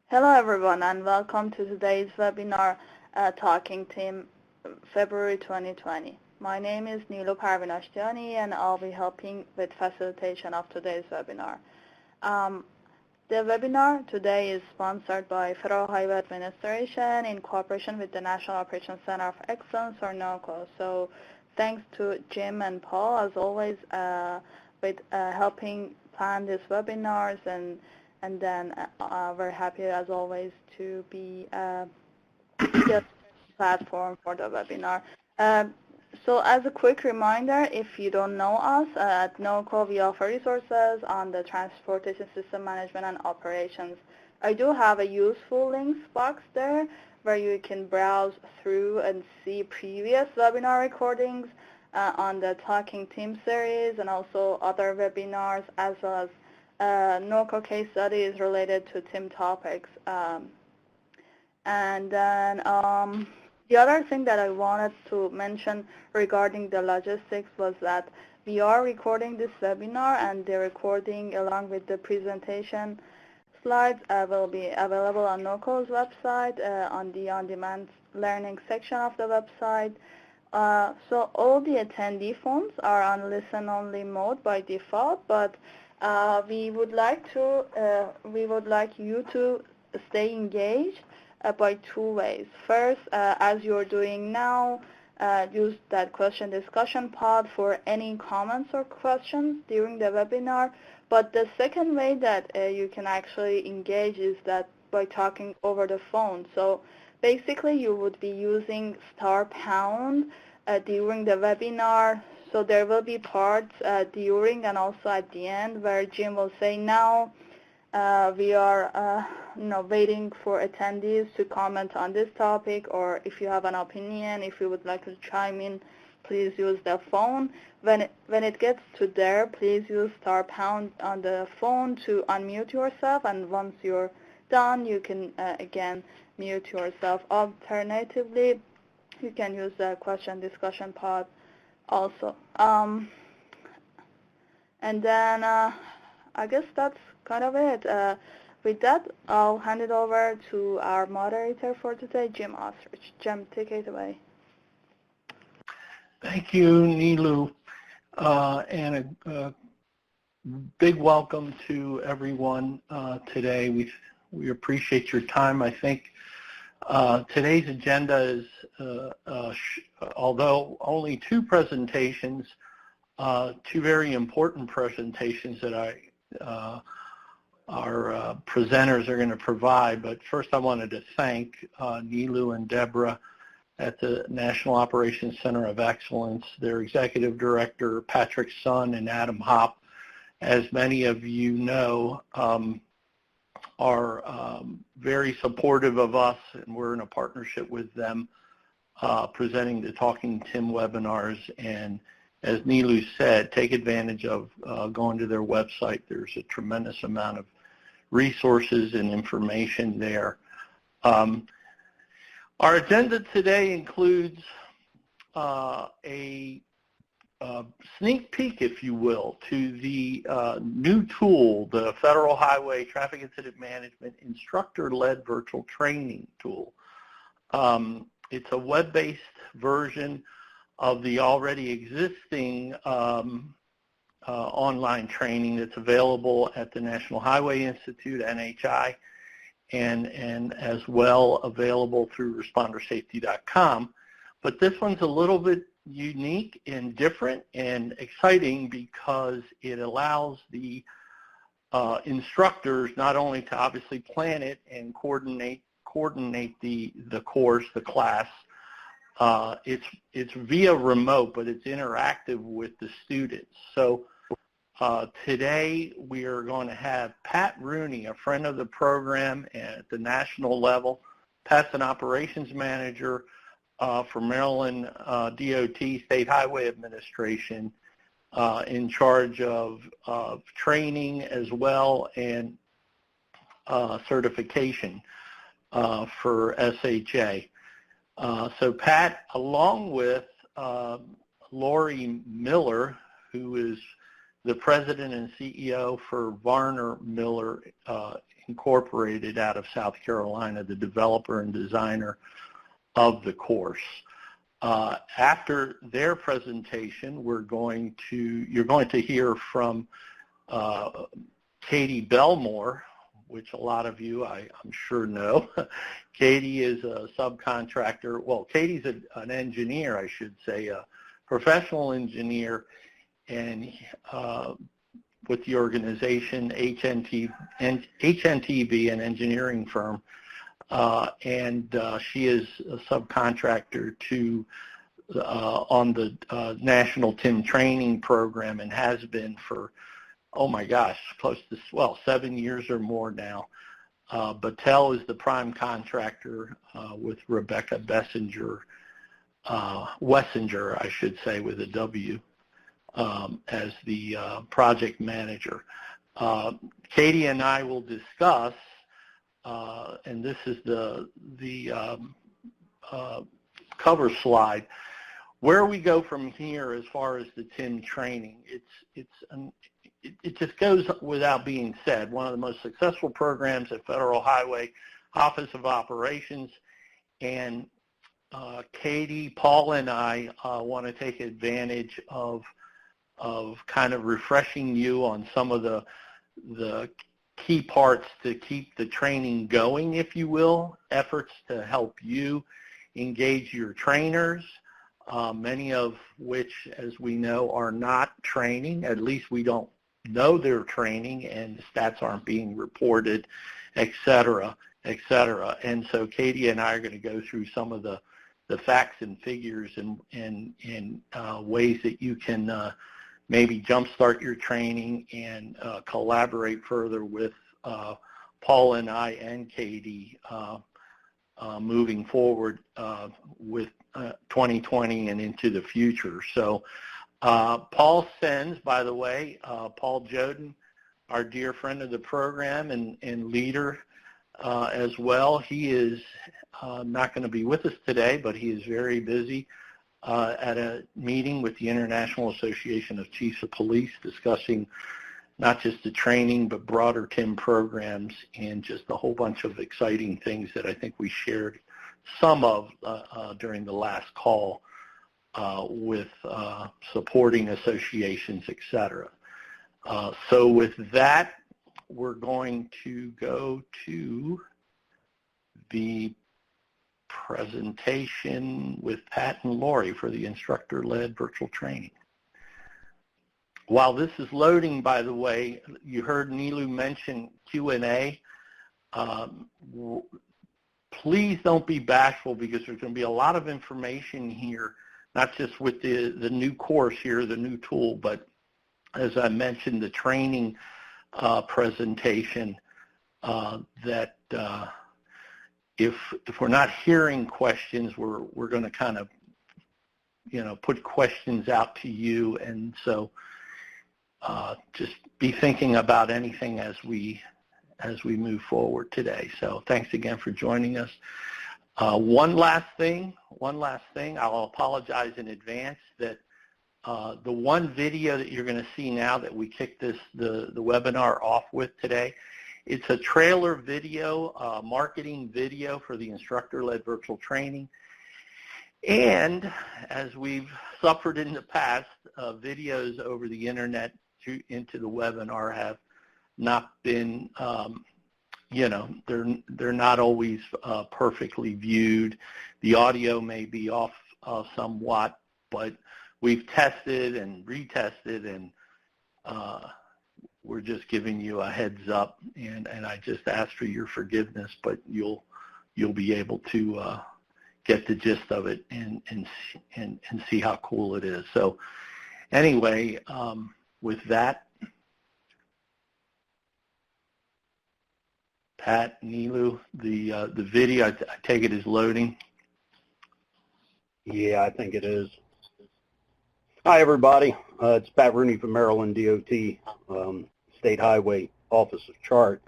Hello everyone and welcome to today's webinar, Talking Team, February 2020. My name is Neelu Parvinashtiani and I'll be helping with facilitation of today's webinar. The webinar today is sponsored by Federal Highway Administration in cooperation with the National Operations Center of Excellence, or NOCoE. So thanks to Jim and Paul, as always, with helping plan these webinars, and then we're happy, as always, to be the platform for the webinar. So as a quick reminder, if you don't know us, at NOCoE we offer resources on the transportation system management and operations. I do have a useful links box there where you can browse through and see previous webinar recordings on the Talking Team series and also other webinars, as well as NOCoE case studies related to team topics. And then the other thing that I wanted to mention regarding the logistics was that we are recording this webinar, and the recording along with the presentation slides will be available on NOCoE's website on the on-demand learning section of the website. So all the attendee phones are on listen-only mode by default, but we would like you to stay engaged by two ways. First, as you're doing now, use that question discussion pod for any comments or questions during the webinar. But the second way that you can actually engage is that by talking over the phone. So basically, you would be using *# during the webinar. So there will be parts during and also at the end where Jim will say, now we are waiting for attendees to comment on this topic, or if you have an opinion, if you would like to chime in, please use the phone. When it gets to there, please use *# on the phone to unmute yourself, and once you're done, you can again mute yourself. Alternatively, you can use the question discussion pod also. And then I guess that's kind of it. With that, I'll hand it over to our moderator for today, Jim Austrich. Jim, take it away. Thank you, Neelu, and a big welcome to everyone today. We appreciate your time. I think today's agenda is, although only two presentations, two very important presentations that our presenters are going to provide. But first I wanted to thank Neelu and Deborah at the National Operations Center of Excellence, their executive director, Patrick Sun, and Adam Hopp, as many of you know, are very supportive of us, and we're in a partnership with them presenting the Talking Tim webinars. And as Neelu said, take advantage of going to their website. There's a tremendous amount of resources and information there. Our agenda today includes a sneak peek, if you will, to the new tool, the Federal Highway Traffic Incident Management Instructor-led virtual training tool. It's a web-based version of the already existing online training that's available at the National Highway Institute, NHI, and as well available through ResponderSafety.com. But this one's a little bit unique and different and exciting because it allows the instructors not only to obviously plan it and coordinate the course, the class. It's via remote, but it's interactive with the students. So today we are going to have Pat Rooney, a friend of the program at the national level. Pat's an operations manager for Maryland DOT, State Highway Administration, in charge of training as well and certification for SHA. So Pat, along with Lori Miller, who is the president and CEO for Varner Miller Incorporated out of South Carolina, the developer and designer of the course. After their presentation, you're going to hear from Katie Belmore, which a lot of you I'm sure know. Katie is a subcontractor. Well, Katie's an engineer, I should say, a professional engineer, and with the organization HNTB, an engineering firm, and she is a subcontractor to on the National TIM Training Program, and has been for, oh my gosh, close to 7 years or more now. Battelle is the prime contractor with Rebecca Wessinger, I should say, with a W, as the project manager. Katie and I will discuss, and this is the cover slide, where we go from here as far as the TIM training. It just goes without being said, one of the most successful programs at Federal Highway Office of Operations, and Katie, Paul, and I want to take advantage of kind of refreshing you on some of the key parts to keep the training going, if you will, efforts to help you engage your trainers, many of which, as we know, are not training. At least we don't know they're training, and the stats aren't being reported, et cetera, et cetera. And so Katie and I are going to go through some of the facts and figures and ways that you can maybe jumpstart your training and collaborate further with Paul and I and Katie moving forward with 2020 and into the future. So Paul sends, by the way, Paul Joden, our dear friend of the program and leader as well. He is not going to be with us today, but he is very busy at a meeting with the International Association of Chiefs of Police, discussing not just the training but broader TIM programs, and just a whole bunch of exciting things that I think we shared some of during the last call with supporting associations, et cetera. So with that, we're going to go to the presentation with Pat and Lori for the instructor-led virtual training. While this is loading, by the way, you heard Nilu mention Q&A. Please don't be bashful, because there's going to be a lot of information here, not just with the new course here, the new tool, but as I mentioned, the training presentation that if we're not hearing questions, we're going to kind of, put questions out to you. And so just be thinking about anything as we move forward today. So thanks again for joining us. One last thing, I'll apologize in advance that the one video that you're going to see now that we kicked the webinar off with today, it's a trailer video, marketing video for the instructor-led virtual training. And as we've suffered in the past, videos over the internet into the webinar have not been, they're not always perfectly viewed. The audio may be off somewhat, but we've tested and retested, and we're just giving you a heads up, and I just ask for your forgiveness, but you'll be able to get the gist of it and see how cool it is. So anyway, with that, Pat, Nilu, the video, I take it is loading. Yeah, I think it is. Hi, everybody. It's Pat Rooney from Maryland DOT, State Highway Office of Chart.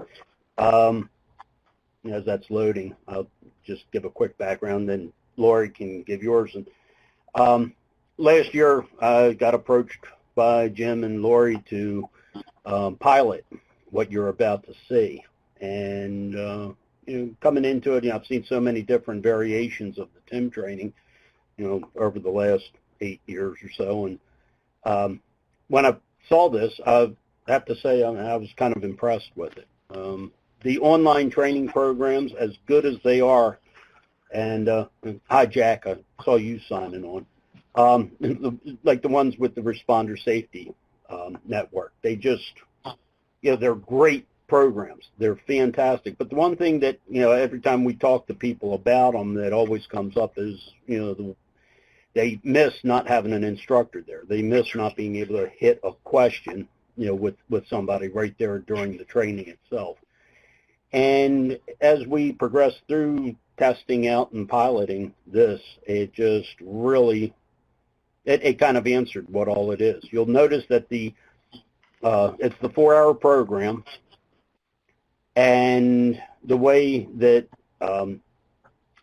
As that's loading, I'll just give a quick background, then Lori can give yours. And last year, I got approached by Jim and Lori to pilot what you're about to see. And coming into it, I've seen so many different variations of the TIM training, over the last 8 years or so. And when I saw this, I have to say I was kind of impressed with it. The online training programs, as good as they are, and hi Jack, I saw you signing on, like the ones with the Responder Safety Network, they just, they're great programs. They're fantastic. But the one thing that, every time we talk to people about them that always comes up is, they miss not having an instructor there. They miss not being able to hit a question, with somebody right there during the training itself. And as we progress through testing out and piloting this, it just really, it kind of answered what all it is. You'll notice that it's the 4-hour program, and the way that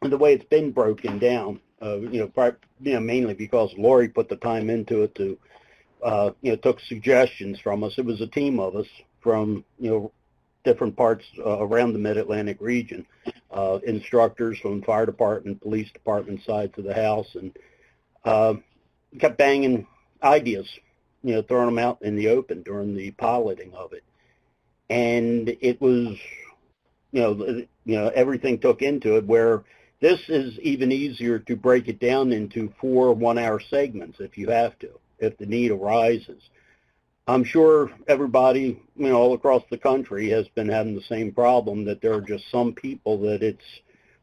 it's been broken down, mainly because Lori put the time into it to, took suggestions from us. It was a team of us from, different parts around the Mid-Atlantic region, instructors from fire department, police department sides of the house, and kept banging ideas, throwing them out in the open during the piloting of it. And it was, everything took into it, where this is even easier to break it down into 4 one-hour segments if you have to, if the need arises. I'm sure everybody, all across the country has been having the same problem, that there are just some people that it's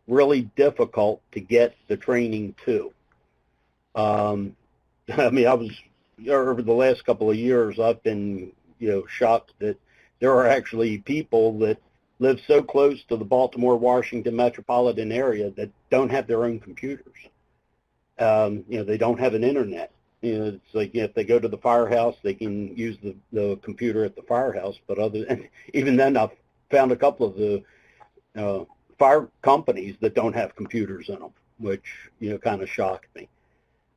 really difficult to get the training to. I was, over the last couple of years, I've been, shocked that there are actually people that live so close to the Baltimore, Washington metropolitan area that don't have their own computers. They don't have an internet. It's like, if they go to the firehouse, they can use the computer at the firehouse. But even then, I've found a couple of the fire companies that don't have computers in them, which, kind of shocked me.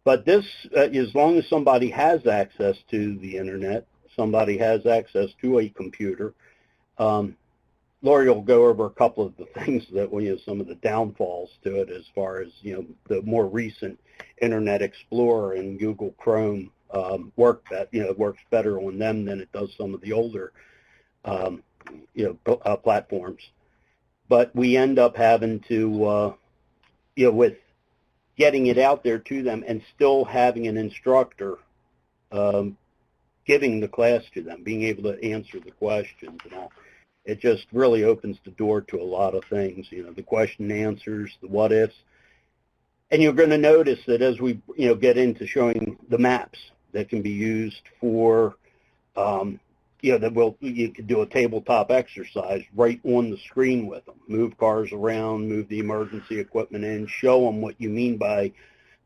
But this, as long as somebody has access to the internet, somebody has access to a computer, Lori will go over a couple of the things that, some of the downfalls to it, as far as, the more recent Internet Explorer and Google Chrome work better on them than it does some of the older, platforms. But we end up having to, with getting it out there to them and still having an instructor giving the class to them, being able to answer the questions and all. It just really opens the door to a lot of things, the question and answers, the what ifs. And you're going to notice that as we, get into showing the maps that can be used for, you could do a tabletop exercise right on the screen with them. Move cars around, move the emergency equipment in, show them what you mean by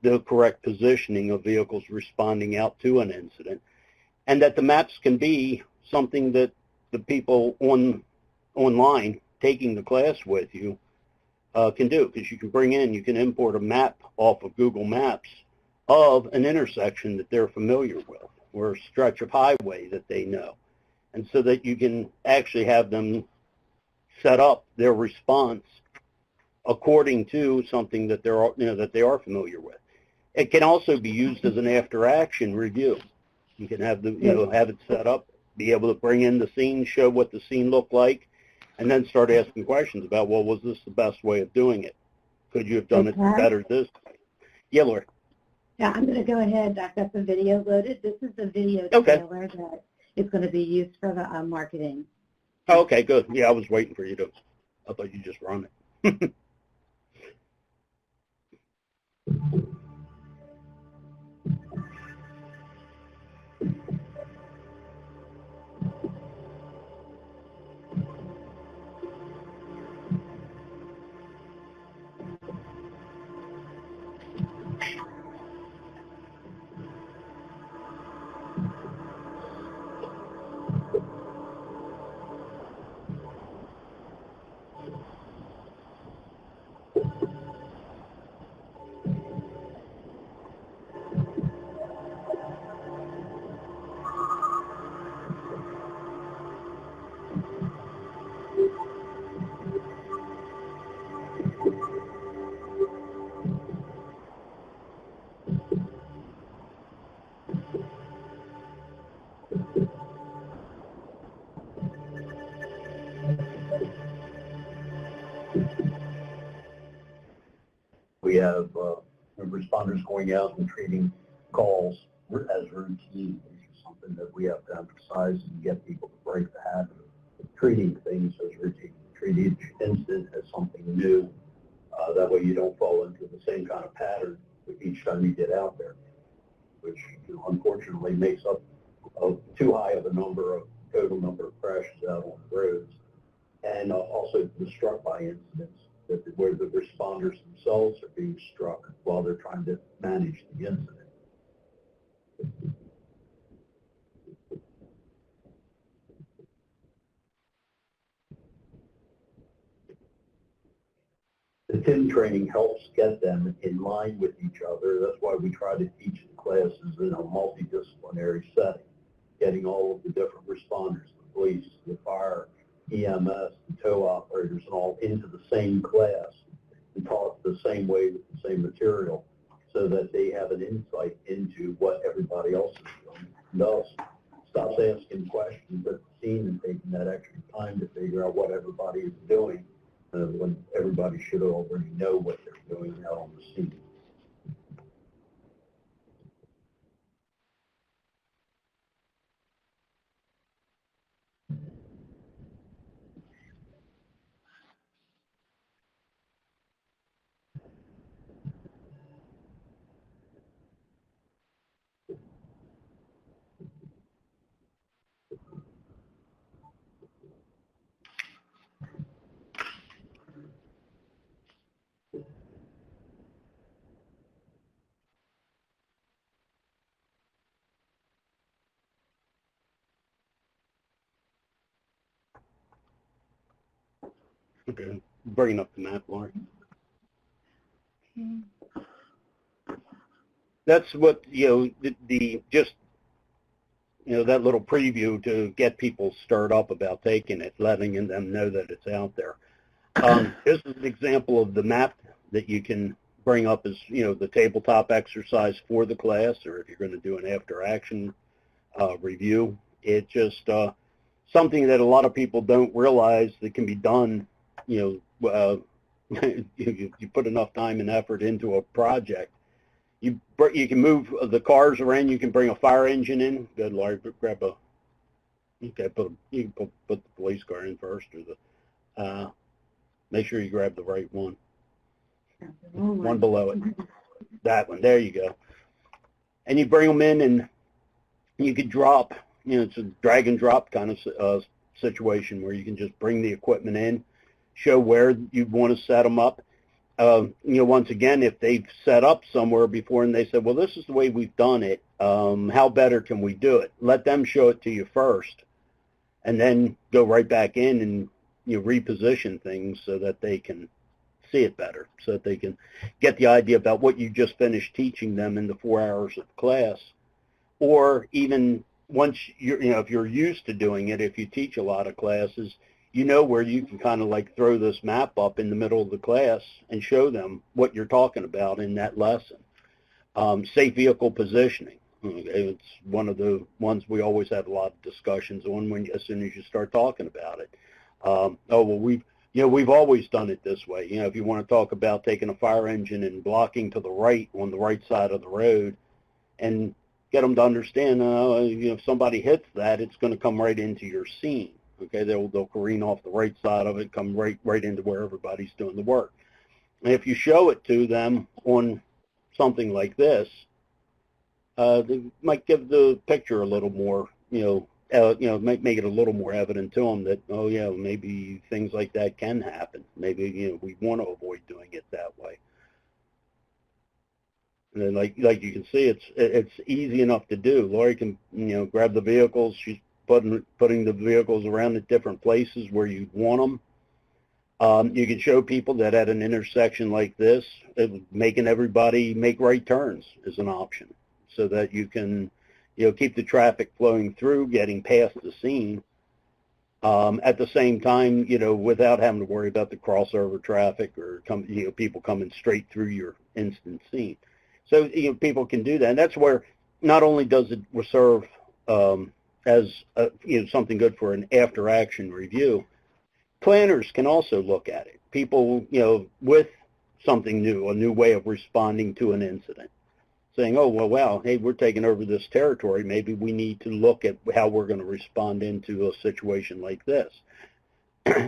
the correct positioning of vehicles responding out to an incident. And that the maps can be something that the people online taking the class with you can do, because you can import a map off of Google Maps of an intersection that they're familiar with, or a stretch of highway that they know, and so that you can actually have them set up their response according to something that they are familiar with. It can also be used as an after-action review. You can have have it set up, be able to bring in the scene, show what the scene looked like, and then start asking questions about, well, was this the best way of doing it? Could you have done it better this way? Yeah, Laura. Yeah, I'm going to go ahead. I've got the video loaded. This is the video trailer that is going to be used for the marketing. Oh, okay, good. Yeah, I was waiting for you to. I thought you just run it. We have responders going out and treating calls as routine, which is something that we have to emphasize and get people to break the habit of treating things as routine. Treat each incident as something new. That way you don't fall into the same kind of pattern each time you get out there, which unfortunately makes up too high of a total number of crashes out on the roads, and also the struck by incidents where the responders themselves are being struck while they're trying to manage the incident. The TIM training helps get them in line with each other. That's why we try to teach the classes in a multidisciplinary setting, getting all of the different responders, the police, the fire, EMS, the tow operators, and all into the same class and taught the same way with the same material so that they have an insight into what everybody else is doing. And also stops asking questions at the scene and taking that extra time to figure out what everybody is doing when everybody should already know what they're doing out on the scene. Okay, bringing up the map, Lauren. That's what, just, that little preview to get people stirred up about taking it, letting them know that it's out there. This is an example of the map that you can bring up as, the tabletop exercise for the class, or if you're going to do an after-action review. It's just something that a lot of people don't realize that can be done, you put enough time and effort into a project. You can move the cars around. You can bring a fire engine in. Good Lord, grab a. Okay, you can put the police car in first, or the. Make sure you grab the right one. One below it. That one. There you go. And you bring them in, and you could drop. It's a drag and drop kind of situation where you can just bring the equipment in, show where you want to set them up. Once again, if they've set up somewhere before and they said, well, this is the way we've done it, how better can we do it? Let them show it to you first, and then go right back in and reposition things so that they can see it better, so that they can get the idea about what you just finished teaching them in the 4 hours of class. Or even once if you're used to doing it, if you teach a lot of classes, where you can kind of like throw this map up in the middle of the class and show them what you're talking about in that lesson. Safe vehicle positioning. It's one of the ones we always have a lot of discussions on as soon as you start talking about it. We've always done it this way. If you want to talk about taking a fire engine and blocking to the right on the right side of the road, and get them to understand, if somebody hits that, it's going to come right into your scene. Okay, they'll careen off the right side of it, come right into where everybody's doing the work. And if you show it to them on something like this, they might give the picture a little more, make it a little more evident to them that, oh yeah, maybe things like that can happen. Maybe we want to avoid doing it that way. And then, like you can see, it's easy enough to do. Lori can grab the vehicles. She's putting the vehicles around at different places where you want them. You can show people that at an intersection like this, making everybody make right turns is an option, so that you can keep the traffic flowing through, getting past the scene. At the same time, without having to worry about the crossover traffic or people coming straight through your instant scene. So people can do that, and that's where not only does it serve as something good for an after-action review, planners can also look at it. People, with something new, a new way of responding to an incident, saying, oh, well, wow, hey, we're taking over this territory. Maybe we need to look at how we're going to respond into a situation like this.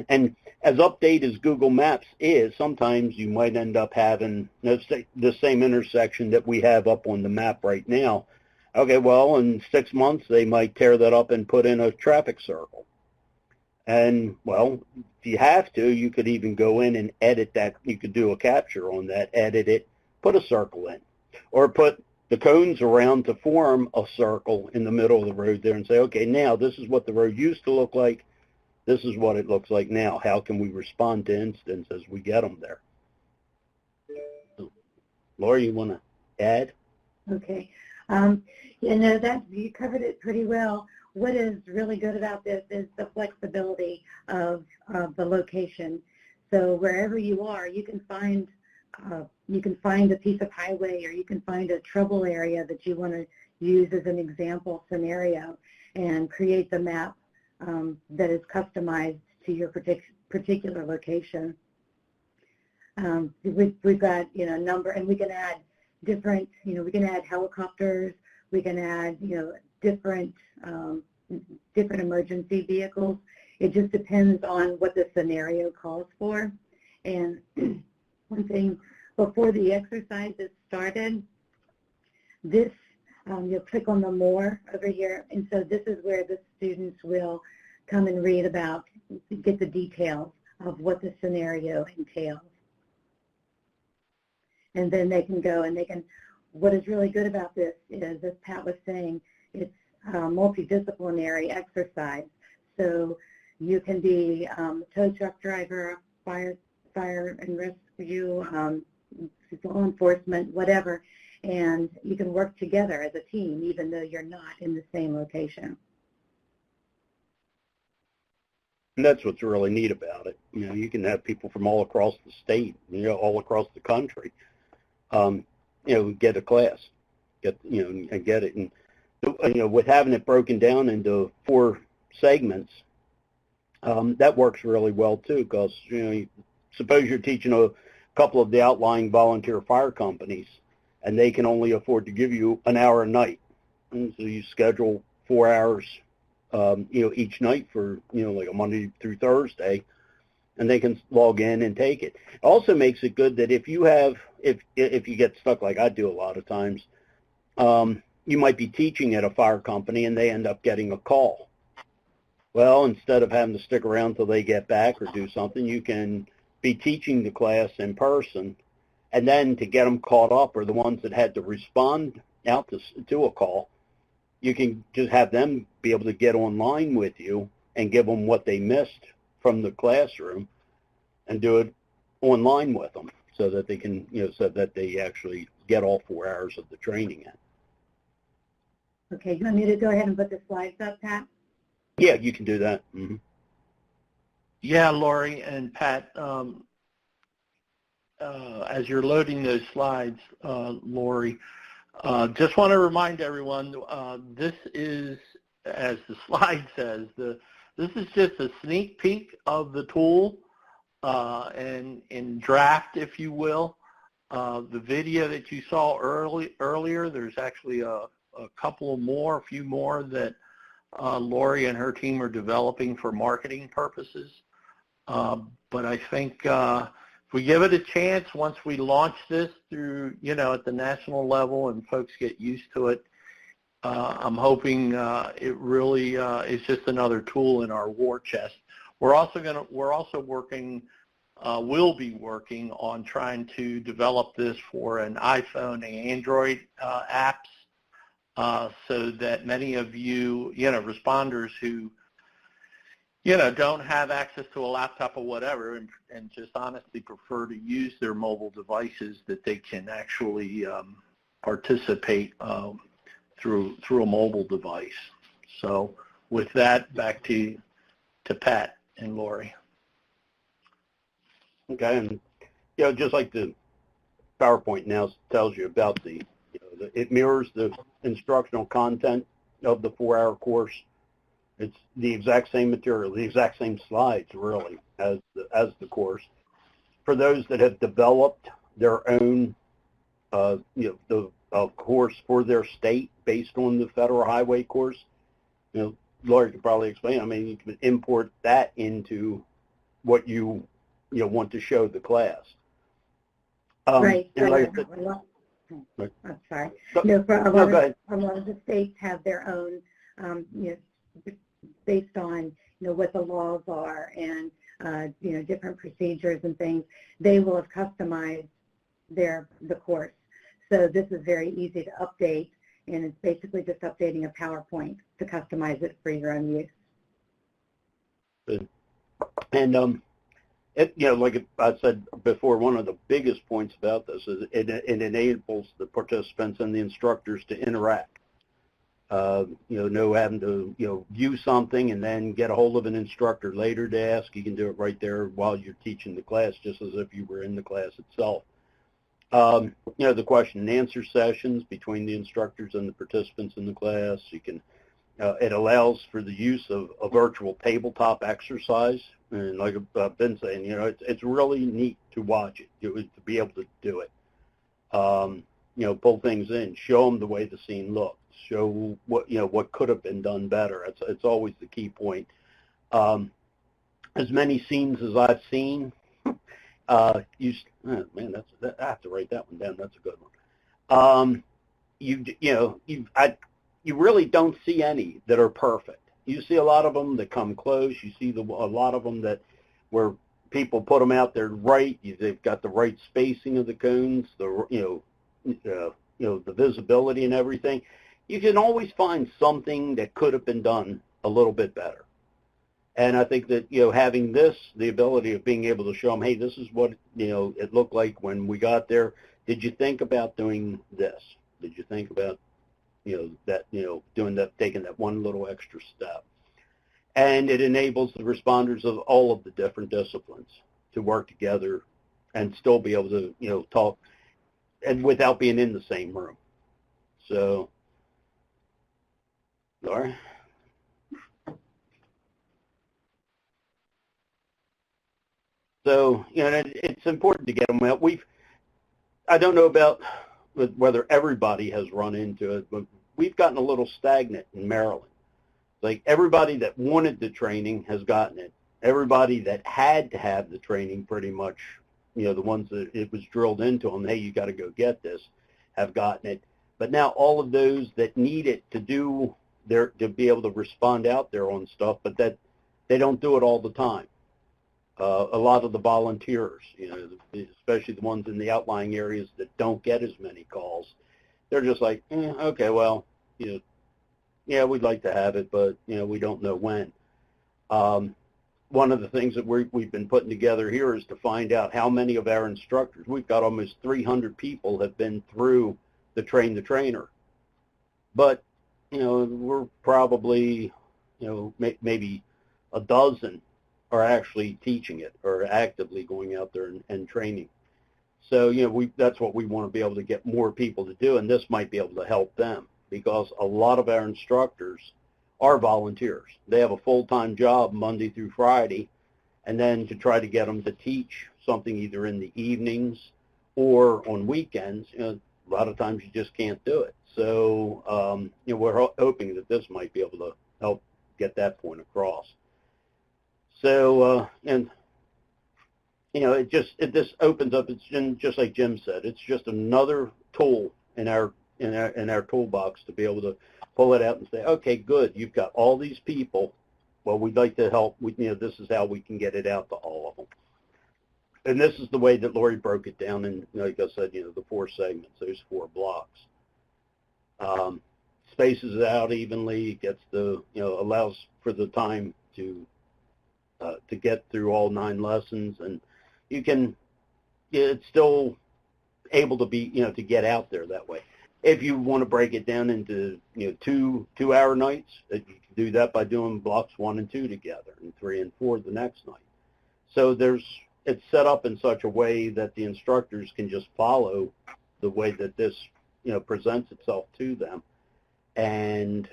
And as updated as Google Maps is, sometimes you might end up having the same intersection that we have up on the map right now. Okay, well, in 6 months, they might tear that up and put in a traffic circle. And, well, if you have to, you could even go in and edit that. You could do a capture on that, edit it, put a circle in, or put the cones around to form a circle in the middle of the road there and say, okay, now this is what the road used to look like. This is what it looks like now. How can we respond to incidents as we get them there? Laura, you want to add? Okay. That you covered it pretty well. What is really good about this is the flexibility of the location. So wherever you are, you can find a piece of highway, or you can find a trouble area that you want to use as an example scenario and create the map that is customized to your particular location. We've got a number, and we can add different. We can add helicopters. We can add different emergency vehicles. It just depends on what the scenario calls for. And one thing before the exercise is started, this you'll click on the more over here, and so this is where the students will come and read about, get the details of what the scenario entails. And then they can go and what is really good about this is, as Pat was saying, it's a multidisciplinary exercise. So you can be a tow truck driver, fire and rescue, law enforcement, whatever, and you can work together as a team even though you're not in the same location. And that's what's really neat about it. You can have people from all across the state, all across the country, get a class, and get it. And, with having it broken down into 4 segments, that works really well too, because, suppose you're teaching a couple of the outlying volunteer fire companies, and they can only afford to give you an hour a night. And so you schedule 4 hours each night for, like a Monday through Thursday, and they can log in and take it. It also makes it good that if you get stuck like I do a lot of times, you might be teaching at a fire company and they end up getting a call. Well, instead of having to stick around till they get back or do something, you can be teaching the class in person, and then to get them caught up, or the ones that had to respond out to a call, you can just have them be able to get online with you and give them what they missed from the classroom and do it online with them so that they can, so that they actually get all 4 hours of the training in. Okay, you want me to go ahead and put the slides up, Pat? Yeah, you can do that. Mm-hmm. Yeah, Lori and Pat, as you're loading those slides, Lori, just want to remind everyone, this is, as the slide says, this is just a sneak peek of the tool and in draft, if you will. The video that you saw earlier, there's actually a few more that Lori and her team are developing for marketing purposes. But I think if we give it a chance, once we launch this through, at the national level and folks get used to it, I'm hoping it really is just another tool in our war chest. We'll be working on trying to develop this for an iPhone and Android apps, so that many of you, responders who, don't have access to a laptop or whatever, and just honestly prefer to use their mobile devices, that they can actually participate through a mobile device. So with that, back to Pat and Lori. Okay, and just like the PowerPoint now tells you about it mirrors the instructional content of the 4-hour course. It's the exact same material, the exact same slides, really, as the course. For those that have developed their own, the course for their state based on the federal highway course, Lori could probably explain. I mean, you can import that into what you want to show the class. Right. And like I said, I'm sorry. Go ahead. A lot of the states have their own, based on what the laws are and different procedures and things. They will have customized the course. So this is very easy to update, and it's basically just updating a PowerPoint to customize it for your own use. Good. And like I said before, one of the biggest points about this is it enables the participants and the instructors to interact. No having to view something and then get a hold of an instructor later to ask. You can do it right there while you're teaching the class, just as if you were in the class itself. The question and answer sessions between the instructors and the participants in the class. You can. It allows for the use of a virtual tabletop exercise, and like I've been saying, it's really neat to watch it, to be able to do it. Pull things in, show them the way the scene looks, show what could have been done better. It's always the key point. As many scenes as I've seen. I have to write that one down. That's a good one. You really don't see any that are perfect. You see a lot of them that come close. You see a lot of them where people put them out there right. They've got the right spacing of the cones, the visibility and everything. You can always find something that could have been done a little bit better. And I think that, having the ability of being able to show them, hey, this is what, it looked like when we got there. Did you think about doing this? Did you think about, doing that, taking that one little extra step? And it enables the responders of all of the different disciplines to work together and still be able to, talk and without being in the same room. So, Laura? So, it's important to get them out. I don't know about whether everybody has run into it, but we've gotten a little stagnant in Maryland. Like everybody that wanted the training has gotten it. Everybody that had to have the training pretty much, the ones that it was drilled into them, hey, you got to go get this, have gotten it. But now all of those that need it to be able to respond out there on stuff, but that they don't do it all the time. A lot of the volunteers, especially the ones in the outlying areas that don't get as many calls, they're just like, okay, well, yeah, we'd like to have it, but, we don't know when. One of the things that we've been putting together here is to find out how many of our instructors, we've got almost 300 people have been through the Train the Trainer. But, we're probably, maybe a dozen are actually teaching it or actively going out there and training. So, that's what we want to be able to get more people to do, and this might be able to help them because a lot of our instructors are volunteers. They have a full-time job Monday through Friday, and then to try to get them to teach something either in the evenings or on weekends, a lot of times you just can't do it. So, we're hoping that this might be able to help get that point across. So, this opens up. It's just like Jim said. It's just another tool in our toolbox to be able to pull it out and say, okay, good. You've got all these people. Well, we'd like to help. This is how we can get it out to all of them. And this is the way that Lori broke it down. And like I said, the 4 segments, those 4 blocks. Spaces it out evenly. Gets allows for the time to get through all 9 lessons, and you can, it's still able to be, to get out there that way. If you want to break it down into, 2-hour nights, you can do that by doing blocks 1 and 2 together, and 3 and 4 the next night. So it's set up in such a way that the instructors can just follow the way that this, presents itself to them, and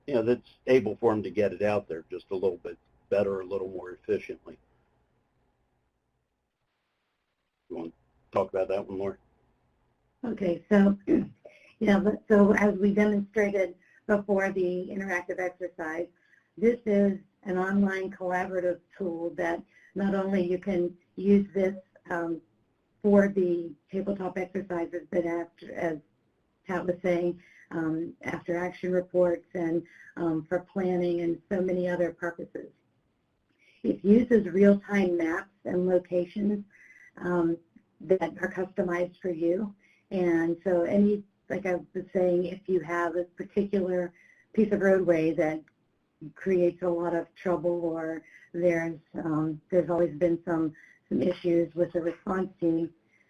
that's able for them to get it out there just a little bit better, a little more efficiently. You want to talk about that one, Laura? Okay, so so as we demonstrated before the interactive exercise, this is an online collaborative tool that not only you can use this for the tabletop exercises, but after, as Pat was saying, after action reports and for planning and so many other purposes. It uses real-time maps and locations that are customized for you. And so like I was saying, if you have a particular piece of roadway that creates a lot of trouble, or there's always been some issues with the response team,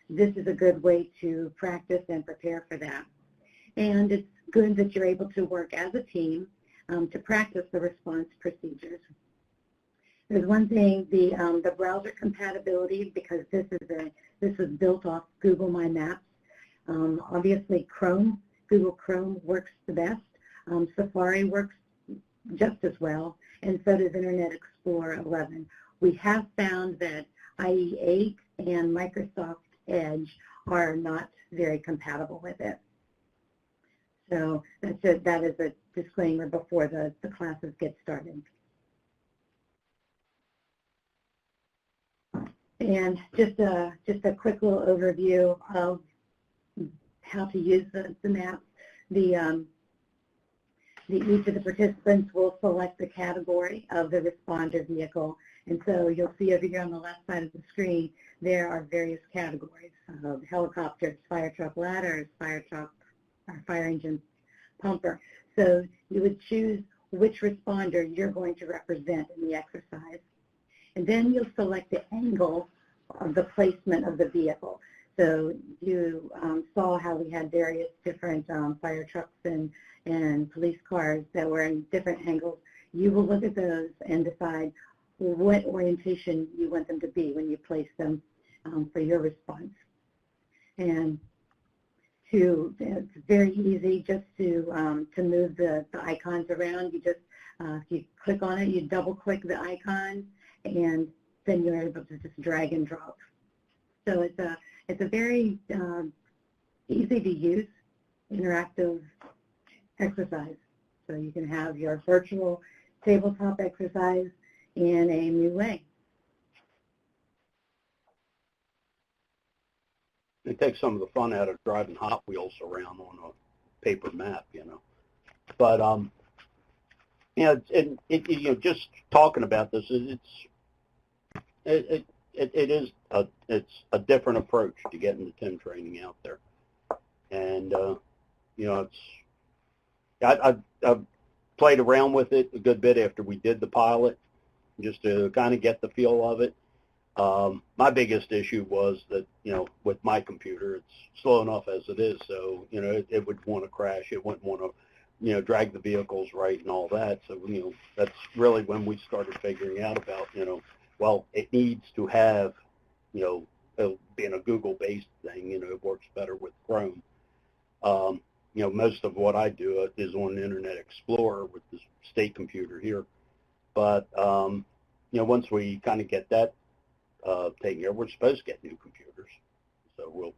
this is a good way to practice and prepare for that. And it's good that you're able to work as a team to practice the response procedures. There's one thing, the browser compatibility, because this is built off Google My Maps. Obviously, Google Chrome works the best. Safari works just as well, and so does Internet Explorer 11. We have found that IE8 and Microsoft Edge are not very compatible with it. So that is a disclaimer before the classes get started. And just a quick little overview of how to use the maps. Each of the participants will select the category of the responder vehicle. And so you'll see over here on the left side of the screen, there are various categories of helicopters, fire truck ladders, fire truck, or fire engine pumper. So you would choose which responder you're going to represent in the exercise. And then you'll select the angle of the placement of the vehicle. So you saw how we had various different fire trucks and police cars that were in different angles. You will look at those and decide what orientation you want them to be when you place them for your response. And it's very easy just to move the icons around. You just, if you click on it, you double click the icon, and then you're able to just drag and drop. So it's a very easy to use interactive exercise. So you can have your virtual tabletop exercise in a new way. It takes some of the fun out of driving Hot Wheels around on a paper map, But just talking about this, it's a different approach to getting the TIM training out there, and I've played around with it a good bit after we did the pilot, just to kind of get the feel of it. My biggest issue was that, with my computer, it's slow enough as it is, so, it would want to crash. It wouldn't want to, drag the vehicles right and all that. So, that's really when we started figuring out about, well, it needs to have, being a Google-based thing, it works better with Chrome. Most of what I do is on Internet Explorer with the state computer here. But, once we kind of get that taken care of, we're supposed to get new computers. So we'll,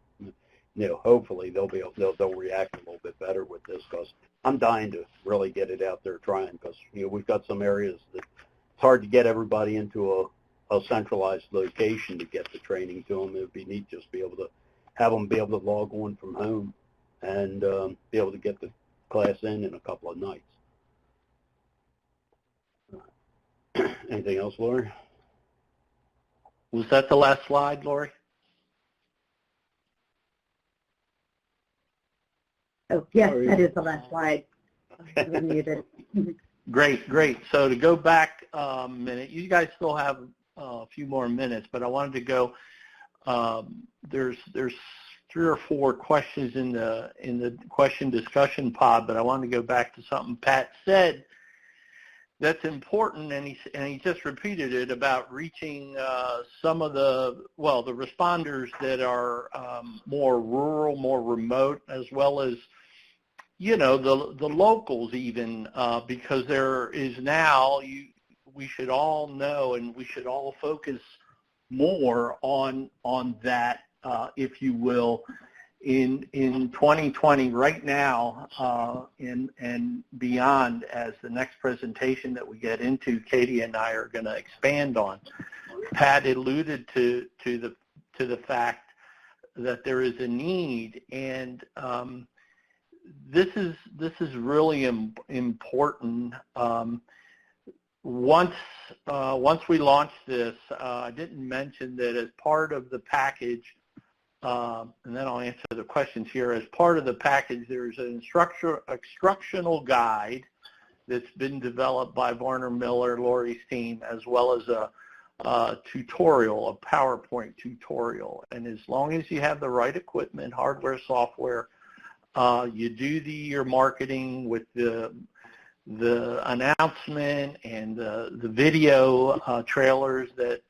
hopefully they'll react a little bit better with this, because I'm dying to really get it out there trying, because, we've got some areas that it's hard to get everybody into a centralized location to get the training to them. It would be neat just to be able to have them be able to log on from home and be able to get the class in a couple of nights. Anything else, Lori? Was that the last slide, Lori? Oh, yes, that is the last slide. Great. So to go back a minute, you guys still have a few more minutes, but I wanted to go, there's 3 or 4 questions in the question discussion pod, but I wanted to go back to something Pat said that's important, and he just repeated it about reaching some of the responders that are more rural, more remote, as well as you know, the locals even, because there is now, we should all know and we should all focus more on that, if you will, in 2020 right now, and beyond, as the next presentation that we get into, Katie and I are going to expand on. Pat alluded to the fact that there is a need, and this is really important. Once we launch this, I didn't mention that as part of the package, and then I'll answer the questions here. As part of the package, there's an instructional guide that's been developed by Varner Miller, Lori's team, as well as a tutorial, a PowerPoint tutorial. And as long as you have the right equipment, hardware, software, you do your marketing with the announcement and the video trailers that,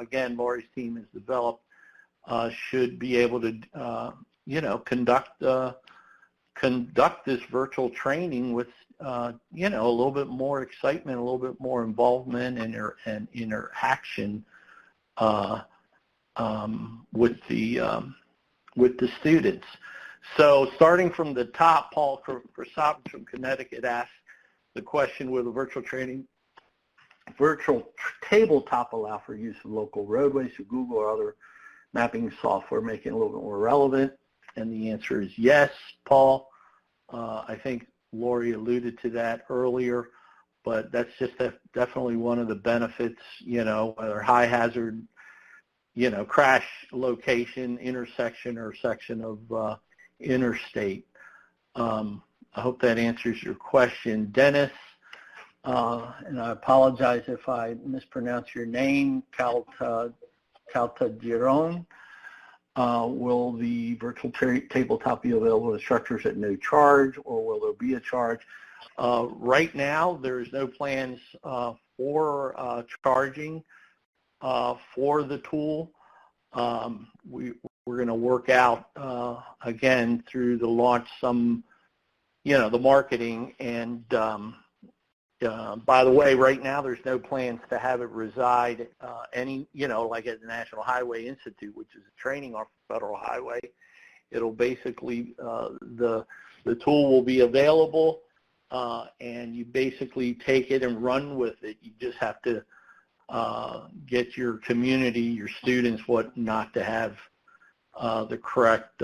again, Lori's team has developed, should be able to, you know, conduct this virtual training with, you know, a little bit more excitement, a little bit more involvement and interaction with the students. So starting from the top, Paul Prasad from Connecticut asked the question, will the virtual tabletop allow for use of local roadways through Google or other mapping software, making it a little bit more relevant? And the answer is yes, Paul. I think Lori alluded to that earlier, but that's just definitely one of the benefits, you know, whether high hazard, you know, crash location, intersection, or section of interstate. I hope that answers your question. Dennis, and I apologize if I mispronounce your name, Caltagirone. Will the virtual tabletop be available to instructors at no charge, or will there be a charge? Right now, there's no plans for charging for the tool. We're going to work out, again, through the launch, some, you know, the marketing. And by the way, right now there's no plans to have it reside any, you know, like at the National Highway Institute, which is a training on federal highway. It'll basically, the tool will be available, and you basically take it and run with it. You just have to get your community, your students, what not to have the correct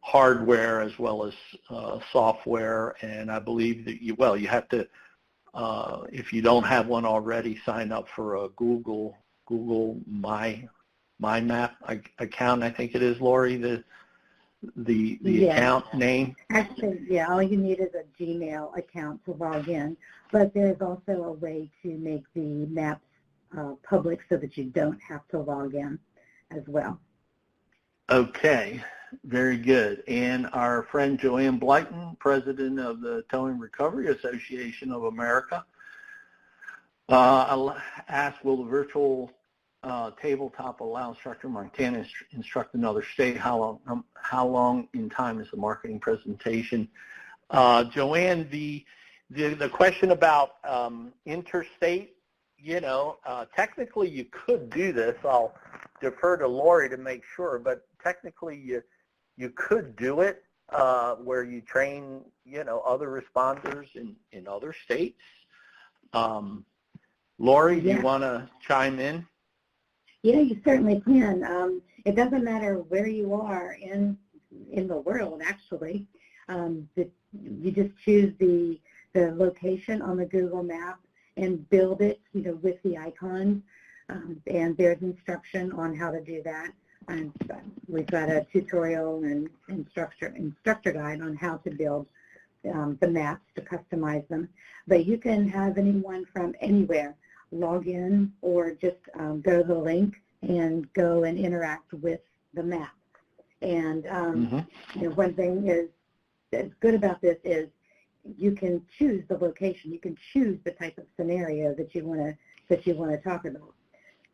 hardware as well as software. And I believe that you have to, if you don't have one already, sign up for a Google My Map account. I think it is, Lori, the account name. Actually, yeah, all you need is a Gmail account to log in, but there's also a way to make the maps public so that you don't have to log in as well. Okay, very good. And our friend Joanne Blyton, president of the Towing Recovery Association of America, asked, will the virtual tabletop allow instructor in Montana instruct another state? How long in time is the marketing presentation? Joanne, the question about interstate, you know, technically you could do this. I'll defer to Lori to make sure, but technically you could do it where you train, you know, other responders in other states. Lori, do you want to chime in? Yeah, you certainly can. It doesn't matter where you are in the world, actually. You just choose the location on the Google map and build it, you know, with the icons. And there's instruction on how to do that. And we've got a tutorial and instructor guide on how to build the maps, to customize them. But you can have anyone from anywhere log in, or just go to the link and go and interact with the map. And you know, one thing that's good about this is you can choose the location. You can choose the type of scenario that you want to talk about.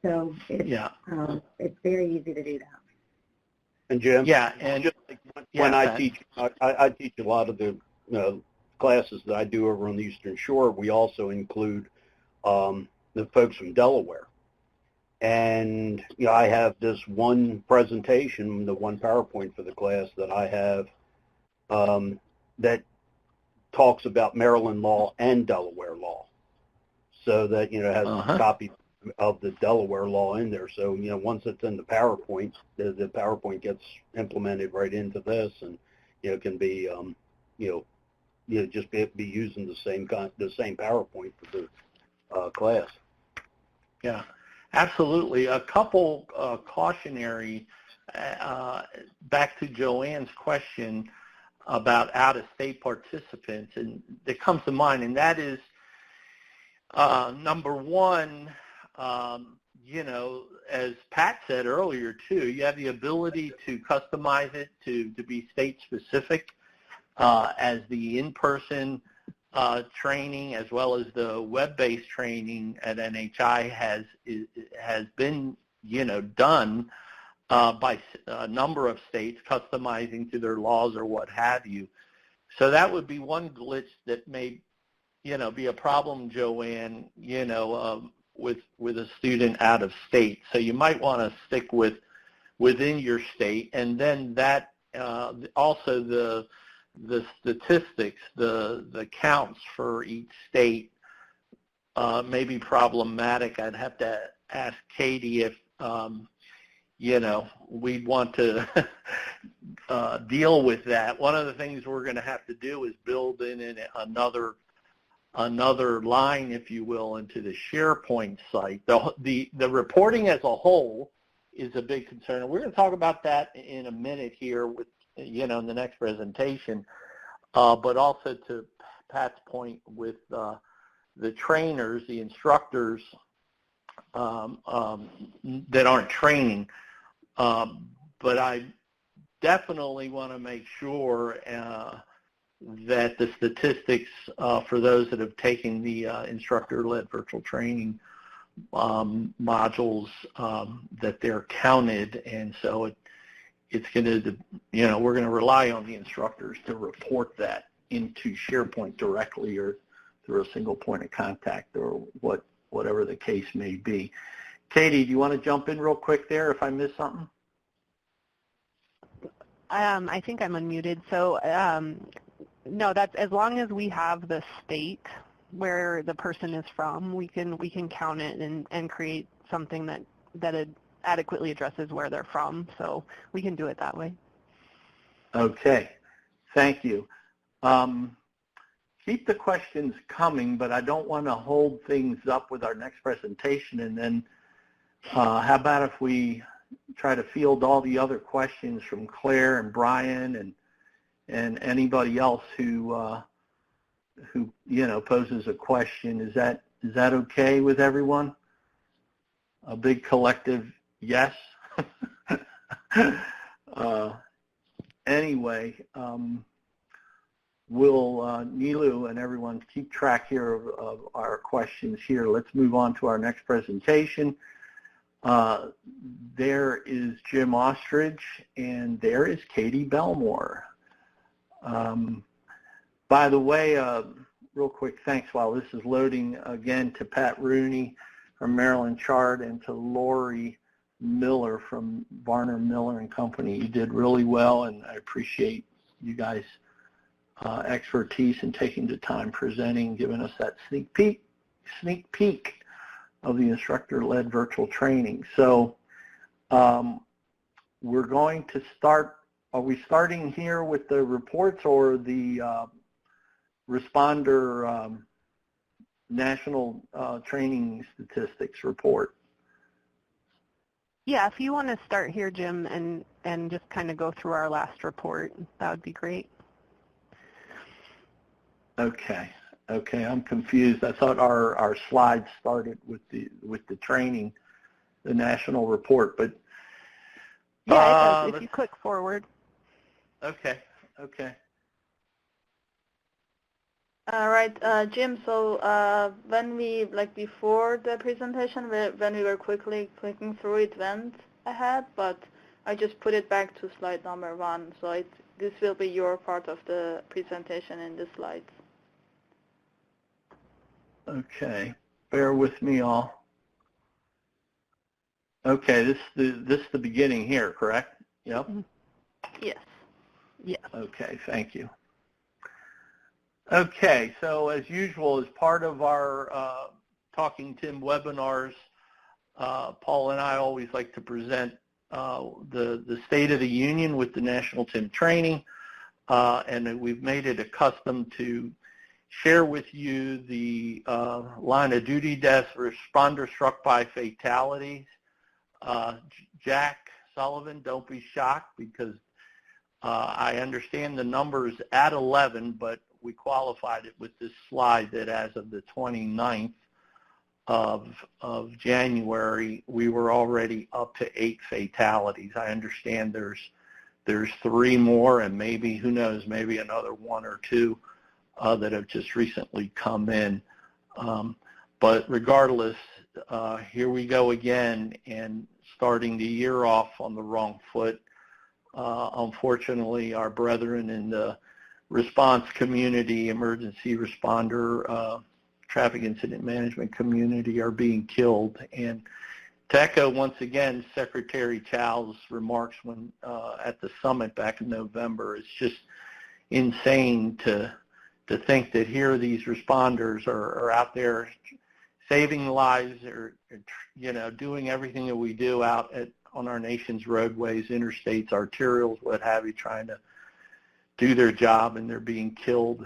So it's very easy to do that. And Jim? Yeah, and just like yeah, when I Pat. teach, I teach a lot of the classes that I do over on the Eastern Shore. We also include the folks from Delaware. And I have this one presentation, the one PowerPoint for the class that I have that talks about Maryland law and Delaware law, so that it has a copy of the Delaware law in there. So once it's in the PowerPoint, the PowerPoint gets implemented right into this, and can be just be using the same PowerPoint for the class. Yeah, absolutely. A couple cautionary, back to Joanne's question about out-of-state participants, and that comes to mind, and that is, number one, as Pat said earlier too, you have the ability to customize it to be state-specific, as the in-person training as well as the web-based training at NHI has been done by a number of states, customizing to their laws or what have you. So that would be one glitch that may be a problem, Joanne, with a student out of state. So you might want to stick within your state, and then that also the statistics, the counts for each state may be problematic. I'd have to ask Katie if we'd want to deal with that. One of the things we're going to have to do is build in another line, if you will, into the SharePoint site. The reporting as a whole is a big concern. We're going to talk about that in a minute here with in the next presentation, but also to Pat's point with the trainers, the instructors that aren't training. But I definitely want to make sure that the statistics for those that have taken the instructor-led virtual training modules, that they're counted, and so it's going to, we're going to rely on the instructors to report that into SharePoint directly or through a single point of contact or whatever the case may be. Katie, do you want to jump in real quick there if I missed something? I think I'm unmuted. So no, that's as long as we have the state where the person is from, we can count it and create something that adequately addresses where they're from. So we can do it that way. Okay, thank you. Keep the questions coming, but I don't want to hold things up with our next presentation. And then how about if we try to field all the other questions from Claire and Brian and anybody else who poses a question. Is that okay with everyone? A big collective yes. Anyway, we'll Nilu and everyone keep track here of our questions here. Let's move on to our next presentation. There is Jim Austrich, and there is Katie Belmore. By the way, real quick thanks while this is loading again to Pat Rooney from Maryland Chart and to Lori Miller from Varner, Miller and Company. You did really well, and I appreciate you guys' expertise in taking the time presenting, giving us that sneak peek of the instructor-led virtual training. So we're going to start. Are we starting here with the reports or the responder national training statistics report? Yeah, if you want to start here, Jim, and just kind of go through our last report, that would be great. Okay, I'm confused. I thought our slides started with the training, the national report, but yeah, it does if you click forward. Okay. All right, Jim, so when we, before the presentation, when we were quickly clicking through, it went ahead, but I just put it back to slide number 1. So this will be your part of the presentation in the slides. Okay, bear with me all. Okay, this is the beginning here, correct? Yep. Yes. Yes. Okay, thank you. Okay, so as usual, as part of our Talking TIM webinars, Paul and I always like to present the State of the Union with the National TIM training, and we've made it a custom to share with you the line of duty deaths, responder struck by fatalities. Jack Sullivan, don't be shocked because I understand the numbers at 11, but we qualified it with this slide that as of the 29th of January, we were already up to 8 fatalities. I understand there's 3 more, and maybe, who knows, maybe another 1 or 2 that have just recently come in. But regardless, here we go again, and starting the year off on the wrong foot. Unfortunately, our brethren in the response community, emergency responder, traffic incident management community are being killed. And to echo once again Secretary Chow's remarks when at the summit back in November, it's just insane to think that here these responders are out there saving lives, or doing everything that we do out on our nation's roadways, interstates, arterials, what have you, trying to do their job, and they're being killed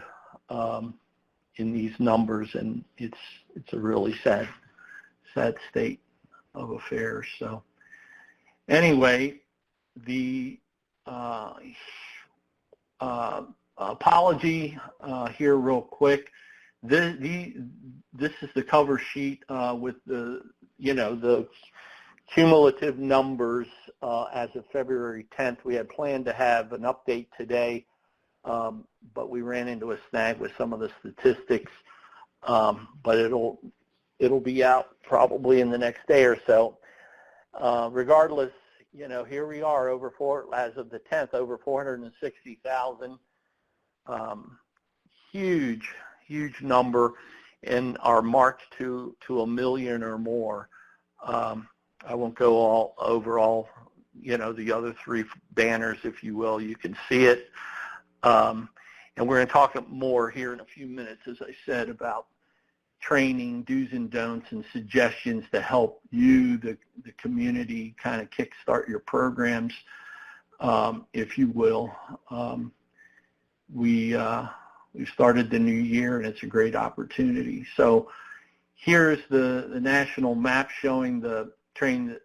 in these numbers, and it's a really sad state of affairs. So anyway, the apology here real quick. This is the cover sheet with the cumulative numbers as of February 10th. We had planned to have an update today, but we ran into a snag with some of the statistics. But it'll be out probably in the next day or so. Regardless, here we are as of the 10th, over 460,000. Huge number in our march to 1 million or more. I won't go all over the other 3 banners, if you will. You can see it. And we're going to talk more here in a few minutes, as I said, about training, do's and don'ts, and suggestions to help you, the community, kind of kickstart your programs, if you will. We've started the new year, and it's a great opportunity. So here's the national map showing the trainers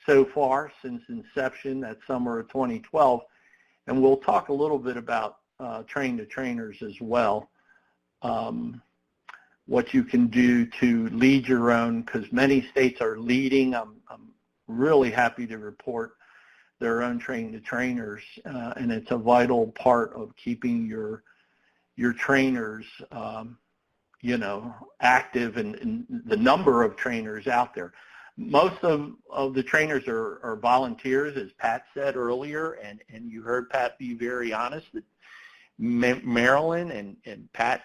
so far since inception, that summer of 2012. And we'll talk a little bit about train-the-trainers as well, what you can do to lead your own, because many states are leading. I'm really happy to report their own train-the-trainers, and it's a vital part of keeping your trainers active, and the number of trainers out there. Most of the trainers are volunteers, as Pat said earlier, and you heard Pat be very honest that Maryland, and Pat,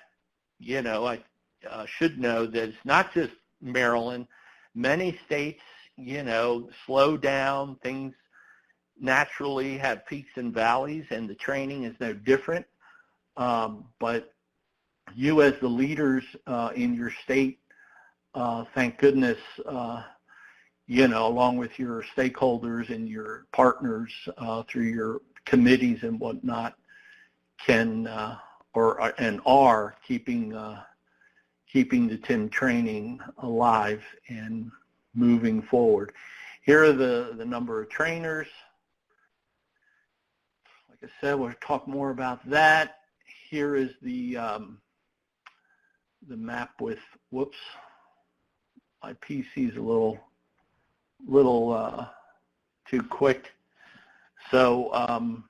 I should know that it's not just Maryland. Many states, slow down. Things naturally have peaks and valleys, and the training is no different. But you, as the leaders in your state, thank goodness, along with your stakeholders and your partners through your committees and whatnot, can are keeping the TIM training alive and moving forward. Here are the number of trainers. Like I said, we'll talk more about that. Here is the map with, whoops, my PC's a little too quick. So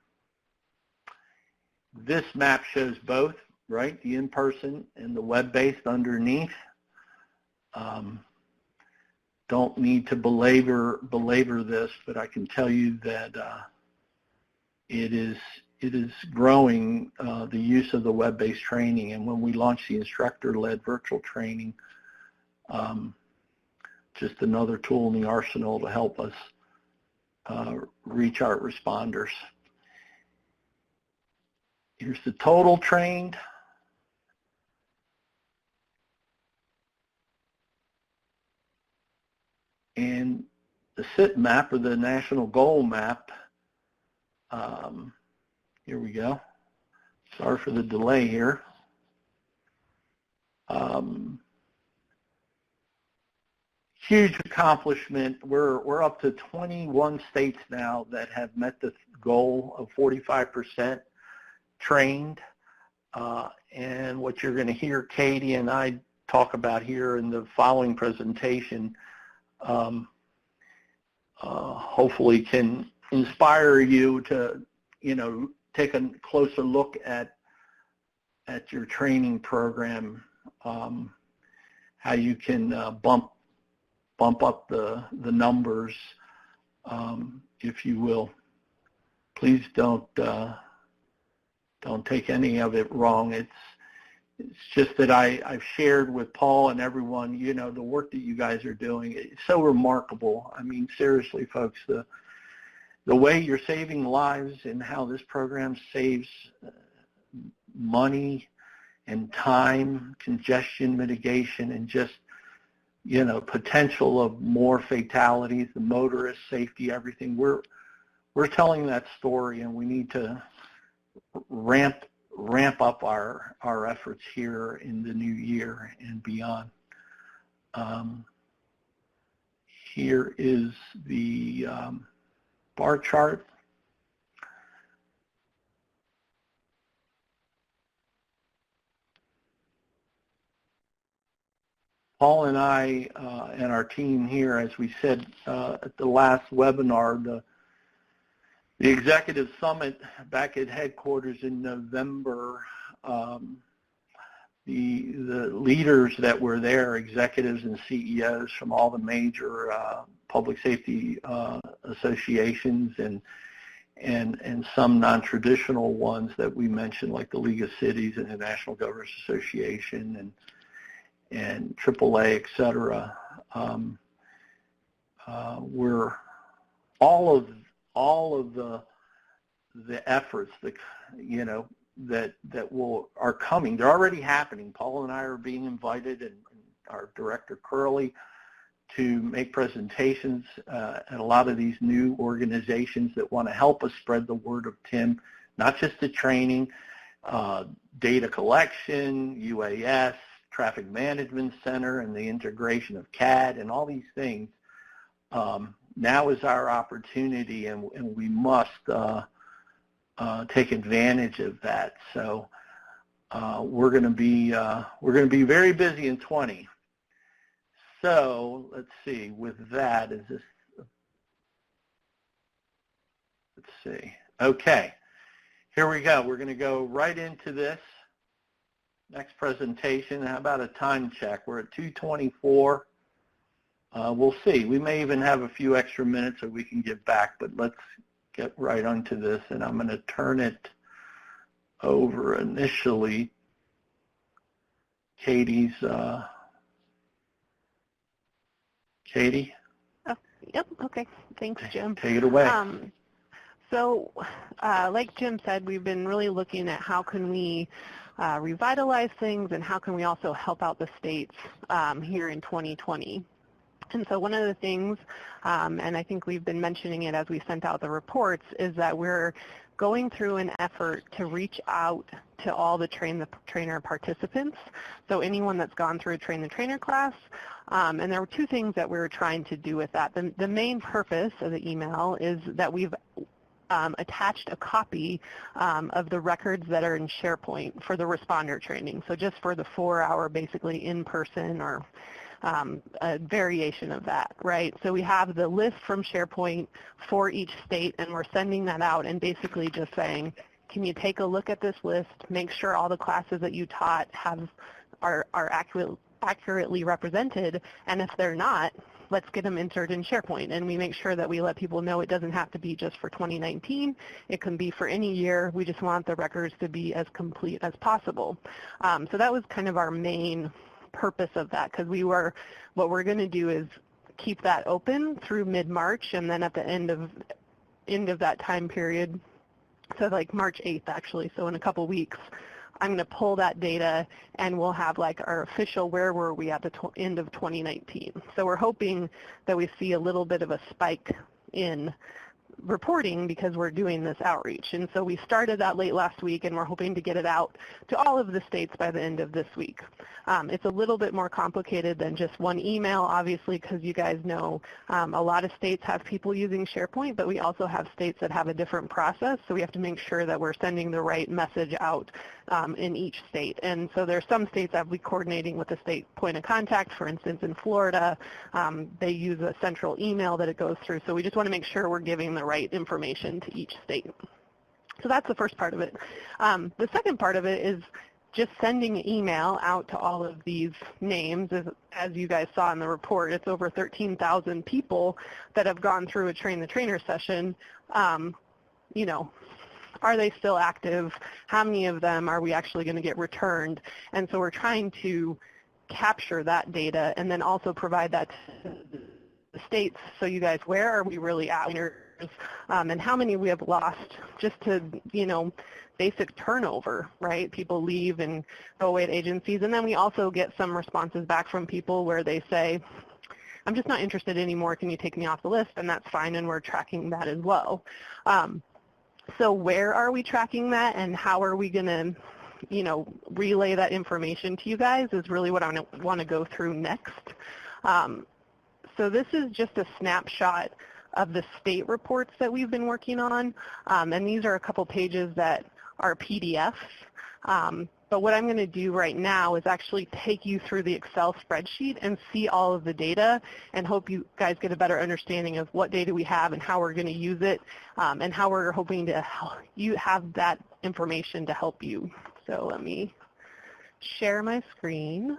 this map shows both, right? The in-person and the web-based underneath. don't need to belabor this, but I can tell you that it is growing, the use of the web-based training. And when we launched the instructor-led virtual training, just another tool in the arsenal to help us reach our responders. Here's the total trained. And the SIT map, or the national goal map, here we go. Sorry for the delay here. Huge accomplishment. We're up to 21 states now that have met the goal of 45% trained. And what you're going to hear Katie and I talk about here in the following presentation hopefully can inspire you to, take a closer look at your training program, how you can bump up the numbers, if you will. Please don't take any of it wrong. It's just that I've shared with Paul and everyone, the work that you guys are doing. It's so remarkable. I mean, seriously, folks, the way you're saving lives and how this program saves money and time, congestion mitigation, and just, potential of more fatalities, the motorist safety, everything. We're telling that story, and we need to ramp up our efforts here in the new year and beyond. Here is the bar chart. Paul and I and our team here, as we said at the last webinar, the Executive Summit back at headquarters in November, the leaders that were there, executives and CEOs from all the major public safety associations and some non-traditional ones that we mentioned, like the League of Cities and the National Governors Association and AAA, et cetera. We're all of the efforts that are coming. They're already happening. Paul and I are being invited, and our director Curley, to make presentations at a lot of these new organizations that want to help us spread the word of TIM, not just the training, data collection, UAS, traffic management center, and the integration of CAD and all these things. Now is our opportunity, and we must take advantage of that. So we're going to be very busy in 20. So let's see. With that, let's see. Okay, here we go. We're going to go right into this next presentation. How about a time check? We're at 2:24. We'll see. We may even have a few extra minutes that we can give back, but let's get right onto this, and I'm going to turn it over initially. Katie's, Katie? Oh, yep, okay. Thanks, Jim. Take it away. So like Jim said, we've been really looking at how can we revitalize things and how can we also help out the states here in 2020. And so one of the things, and I think we've been mentioning it as we sent out the reports, is that we're going through an effort to reach out to all the Train the Trainer participants, so anyone that's gone through a Train the Trainer class. And there were two things that we were trying to do with that. The main purpose of the email is that we've attached a copy of the records that are in SharePoint for the responder training, so just for the 4-hour basically in-person or a variation of that, right? So we have the list from SharePoint for each state, and we're sending that out and basically just saying, can you take a look at this list, make sure all the classes that you taught are accurately represented, and if they're not, let's get them entered in SharePoint. And we make sure that we let people know it doesn't have to be just for 2019. It can be for any year. We just want the records to be as complete as possible. So that was kind of our main purpose of that, because what we're going to do is keep that open through mid-March, and then at the end of that time period, so like March 8th actually, so in a couple weeks, I'm going to pull that data and we'll have like our official where were we at the end of 2019. So we're hoping that we see a little bit of a spike in reporting because we're doing this outreach. And so we started that late last week, and we're hoping to get it out to all of the states by the end of this week. It's a little bit more complicated than just one email, obviously, because you guys know a lot of states have people using SharePoint, but we also have states that have a different process, so we have to make sure that we're sending the right message out in each state. And so there's some states that will be coordinating with the state point of contact. For instance, in Florida, they use a central email that it goes through, so we just want to make sure we're giving the right information to each state. So that's the first part of it. The second part of it is just sending an email out to all of these names. As you guys saw in the report, it's over 13,000 people that have gone through a Train the Trainer session. You know, are they still active? How many of them are we actually going to get returned? And so we're trying to capture that data and then also provide that to the states. So you guys, where are we really at? And how many we have lost just to, you know, basic turnover, right? People leave and go away at agencies. And then we also get some responses back from people where they say, I'm just not interested anymore. Can you take me off the list? And that's fine, and we're tracking that as well. So where are we tracking that, and how are we going to, you know, relay that information to you guys is really what I want to go through next. So this is just a snapshot of the state reports that we've been working on, and these are a couple pages that are PDFs. But what I'm going to do right now is actually take you through the Excel spreadsheet and see all of the data, and hope you guys get a better understanding of what data we have and how we're going to use it, and how we're hoping to you have that information to help you. So let me share my screen.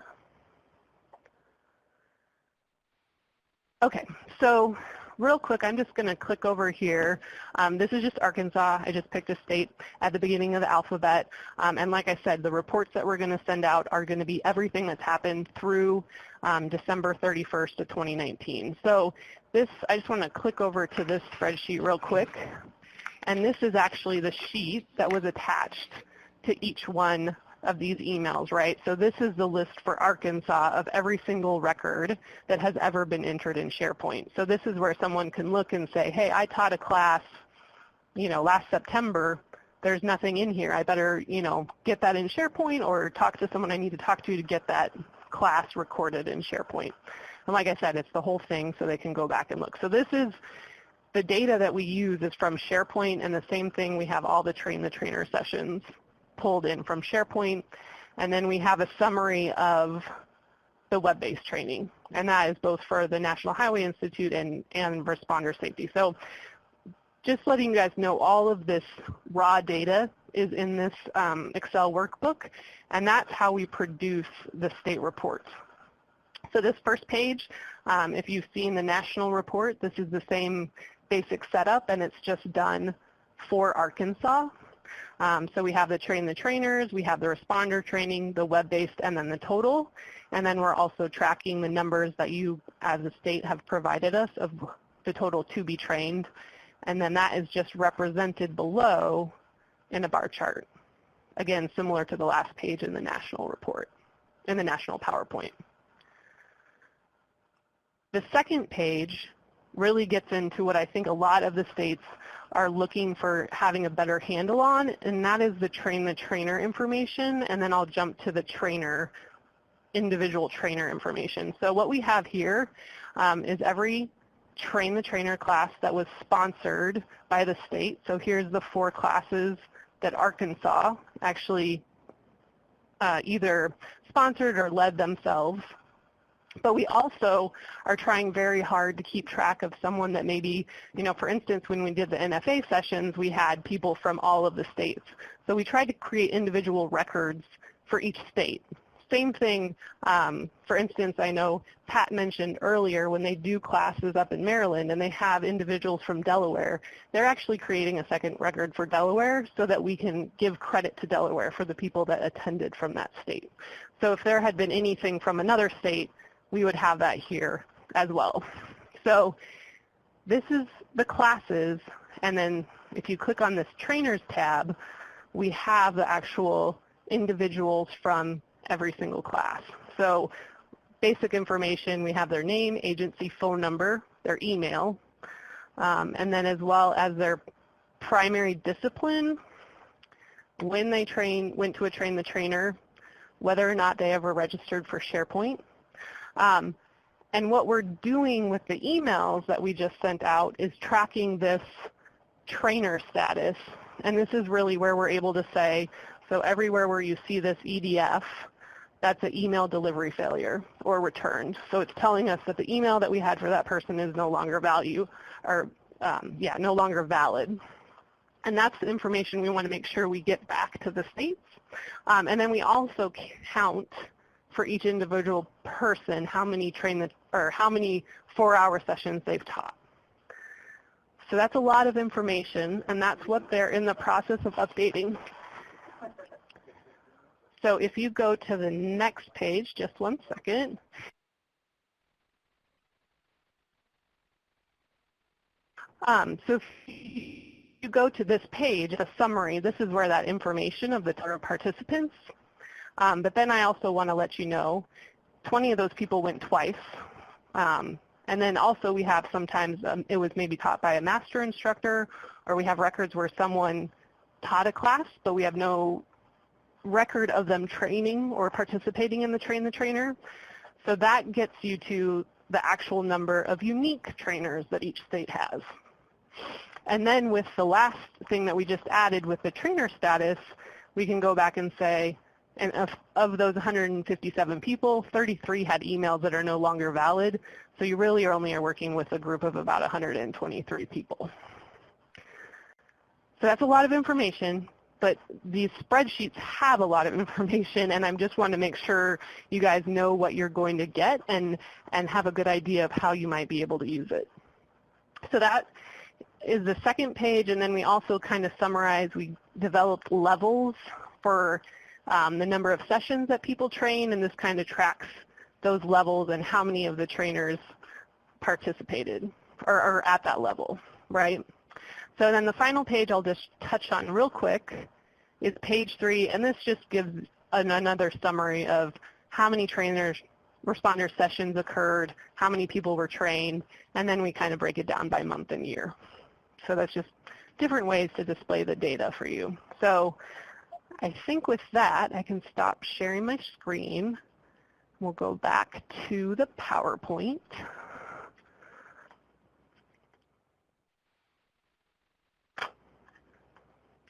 Okay, so real quick, I'm just going to click over here. This is just Arkansas. I just picked a state at the beginning of the alphabet. And like I said, the reports that we're going to send out are going to be everything that's happened through December 31st of 2019. So this, I just want to click over to this spreadsheet real quick. And this is actually the sheet that was attached to each one of these emails, right? So this is the list for Arkansas of every single record that has ever been entered in SharePoint. So this is where someone can look and say, hey, I taught a class, you know, last September. There's nothing in here. I better, you know, get that in SharePoint or talk to someone I need to talk to get that class recorded in SharePoint. And like I said, it's the whole thing so they can go back and look. So this is the data that we use is from SharePoint, and the same thing, we have all the Train the Trainer sessions pulled in from SharePoint, and then we have a summary of the web-based training, and that is both for the National Highway Institute and responder safety. So just letting you guys know, all of this raw data is in this Excel workbook, and that's how we produce the state reports. So this first page, if you've seen the national report, this is the same basic setup, and it's just done for Arkansas. So we have the Train the Trainers, we have the responder training, the web-based, and then the total. And then we're also tracking the numbers that you as a state have provided us of the total to be trained. And then that is just represented below in a bar chart. Again, similar to the last page in the national report, in the national PowerPoint. The second page really gets into what I think a lot of the states are looking for having a better handle on, and that is the Train the Trainer information, and then I'll jump to the trainer, individual trainer information. So what we have here is every Train the Trainer class that was sponsored by the state. So here's the 4 classes that Arkansas actually either sponsored or led themselves. But we also are trying very hard to keep track of someone that maybe, you know, for instance, when we did the NFA sessions, we had people from all of the states. So we tried to create individual records for each state. same thing, for instance, I know Pat mentioned earlier when they do classes up in Maryland and they have individuals from Delaware, they're actually creating a second record for Delaware so that we can give credit to Delaware for the people that attended from that state. So if there had been anything from another state, we would have that here as well. So this is the classes, and then if you click on this trainers tab, we have the actual individuals from every single class. So basic information, we have their name, agency, phone number, their email, and then as well as their primary discipline, when they went to a train the trainer, whether or not they ever registered for SharePoint. And what we're doing with the emails that we just sent out is tracking this trainer status. And this is really where we're able to say, so everywhere where you see this EDF, that's an email delivery failure or returned. So it's telling us that the email that we had for that person is no longer no longer valid. And that's the information we want to make sure we get back to the states. And then we also count for each individual person how many 4-hour sessions they've taught. So that's a lot of information, and that's what they're in the process of updating. So if you go to the next page, just one second. So if you go to this page, a summary, this is where that information of the total participants. But then I also want to let you know, 20 of those people went twice. And then also we have sometimes it was maybe taught by a master instructor, or we have records where someone taught a class, but we have no record of them training or participating in the Train the Trainer. So that gets you to the actual number of unique trainers that each state has. And then with the last thing that we just added with the trainer status, we can go back and say, and of those 157 people, 33 had emails that are no longer valid. So you really only are working with a group of about 123 people. So that's a lot of information, but these spreadsheets have a lot of information, and I just want to make sure you guys know what you're going to get and have a good idea of how you might be able to use it. So that is the second page, and then we also kind of summarize, we developed levels for the number of sessions that people train, and this kind of tracks those levels and how many of the trainers participated or are at that level, right? So then the final page I'll just touch on real quick is page 3, and this just gives another summary of how many responder sessions occurred, how many people were trained, and then we kind of break it down by month and year. So that's just different ways to display the data for you. So I think with that, I can stop sharing my screen. We'll go back to the PowerPoint.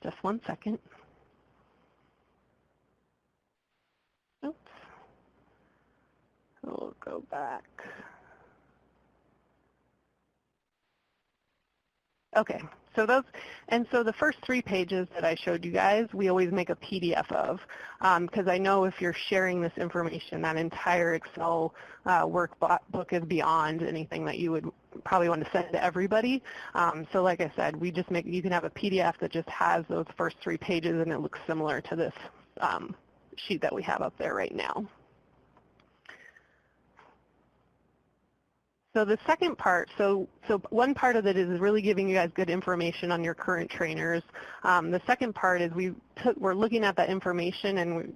Just one second. Oops. We'll go back. Okay, so the first 3 pages that I showed you guys, we always make a PDF of, because I know if you're sharing this information, that entire Excel workbook is beyond anything that you would probably want to send to everybody. So like I said, we just you can have a PDF that just has those first 3 pages, and it looks similar to this sheet that we have up there right now. So the second part, so one part of it is really giving you guys good information on your current trainers. The second part is we're looking at that information, and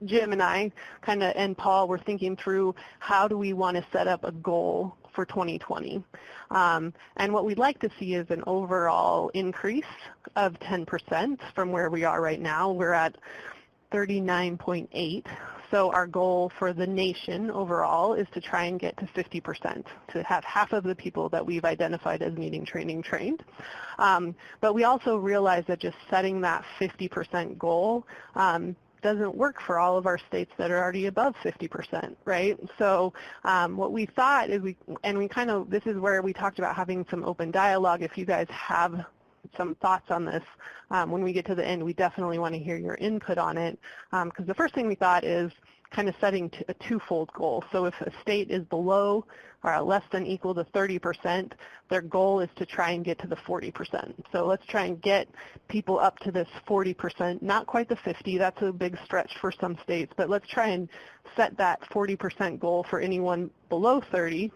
Jim and I and Paul were thinking through how do we want to set up a goal for 2020. And what we'd like to see is an overall increase of 10% from where we are right now. We're at 39.8. So our goal for the nation overall is to try and get to 50%, to have half of the people that we've identified as needing training trained. But we also realize that just setting that 50% goal doesn't work for all of our states that are already above 50%, right? So what we thought is this is where we talked about having some open dialogue. If you guys have some thoughts on this, when we get to the end, we definitely want to hear your input on it, because the first thing we thought is kind of setting a twofold goal. So if a state is below or less than equal to 30%, their goal is to try and get to the 40%. So let's try and get people up to this 40%, not quite the 50, that's a big stretch for some states, but let's try and set that 40% goal for anyone below 30,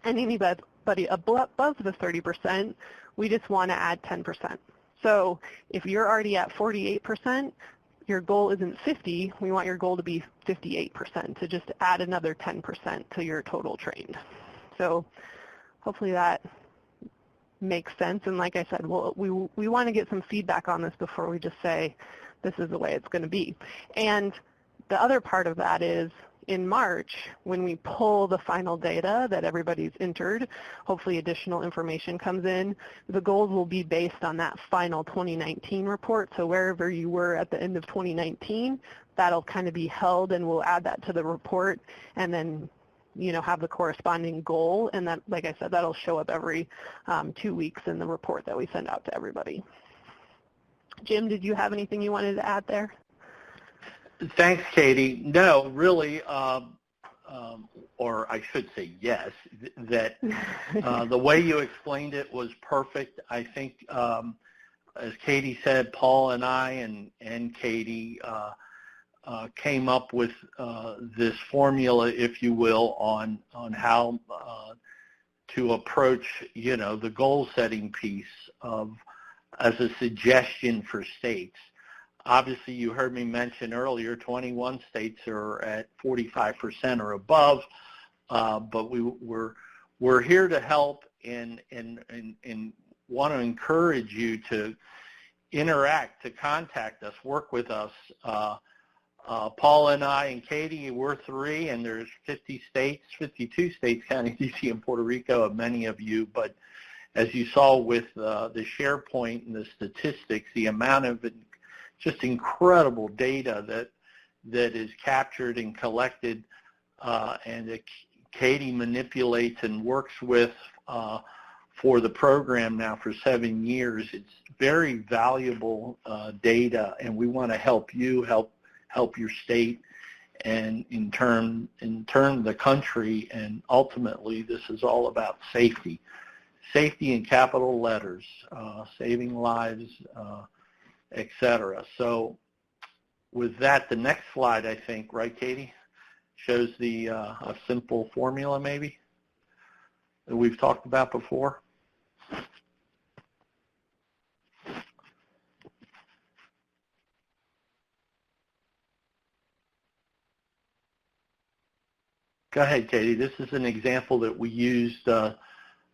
and anybody above the 30%, we just want to add 10%. So if you're already at 48%, your goal isn't 50, we want your goal to be 58%, to just add another 10% to your total trained. So hopefully that makes sense. And like I said, we want to get some feedback on this before we just say this is the way it's going to be. And the other part of that is in March, when we pull the final data that everybody's entered, hopefully additional information comes in, the goals will be based on that final 2019 report. So wherever you were at the end of 2019, that'll kind of be held, and we'll add that to the report, and then have the corresponding goal. And that, like I said, that'll show up every 2 weeks in the report that we send out to everybody. Jim, did you have anything you wanted to add there? Thanks, Katie. No, really, or I should say yes, that the way you explained it was perfect. I think, as Katie said, Paul and I and Katie came up with this formula, if you will, on how to approach, the goal-setting piece as a suggestion for states. Obviously, you heard me mention earlier, 21 states are at 45% or above, but we're here to help and want to encourage you to interact, to contact us, work with us. Paul and I and Katie, we're 3, and there's 50 states, 52 states counting D.C. and Puerto Rico, many of you, but as you saw with the SharePoint and the statistics, the amount of just incredible data that is captured and collected, and that Katie manipulates and works with for the program now for 7 years. It's very valuable data, and we want to help you, help your state, and in turn the country. And ultimately, this is all about safety. Safety in capital letters, saving lives, etc. So with that, the next slide, I think, right, Katie, shows the a simple formula maybe that we've talked about before. Go ahead, Katie. This is an example that we used a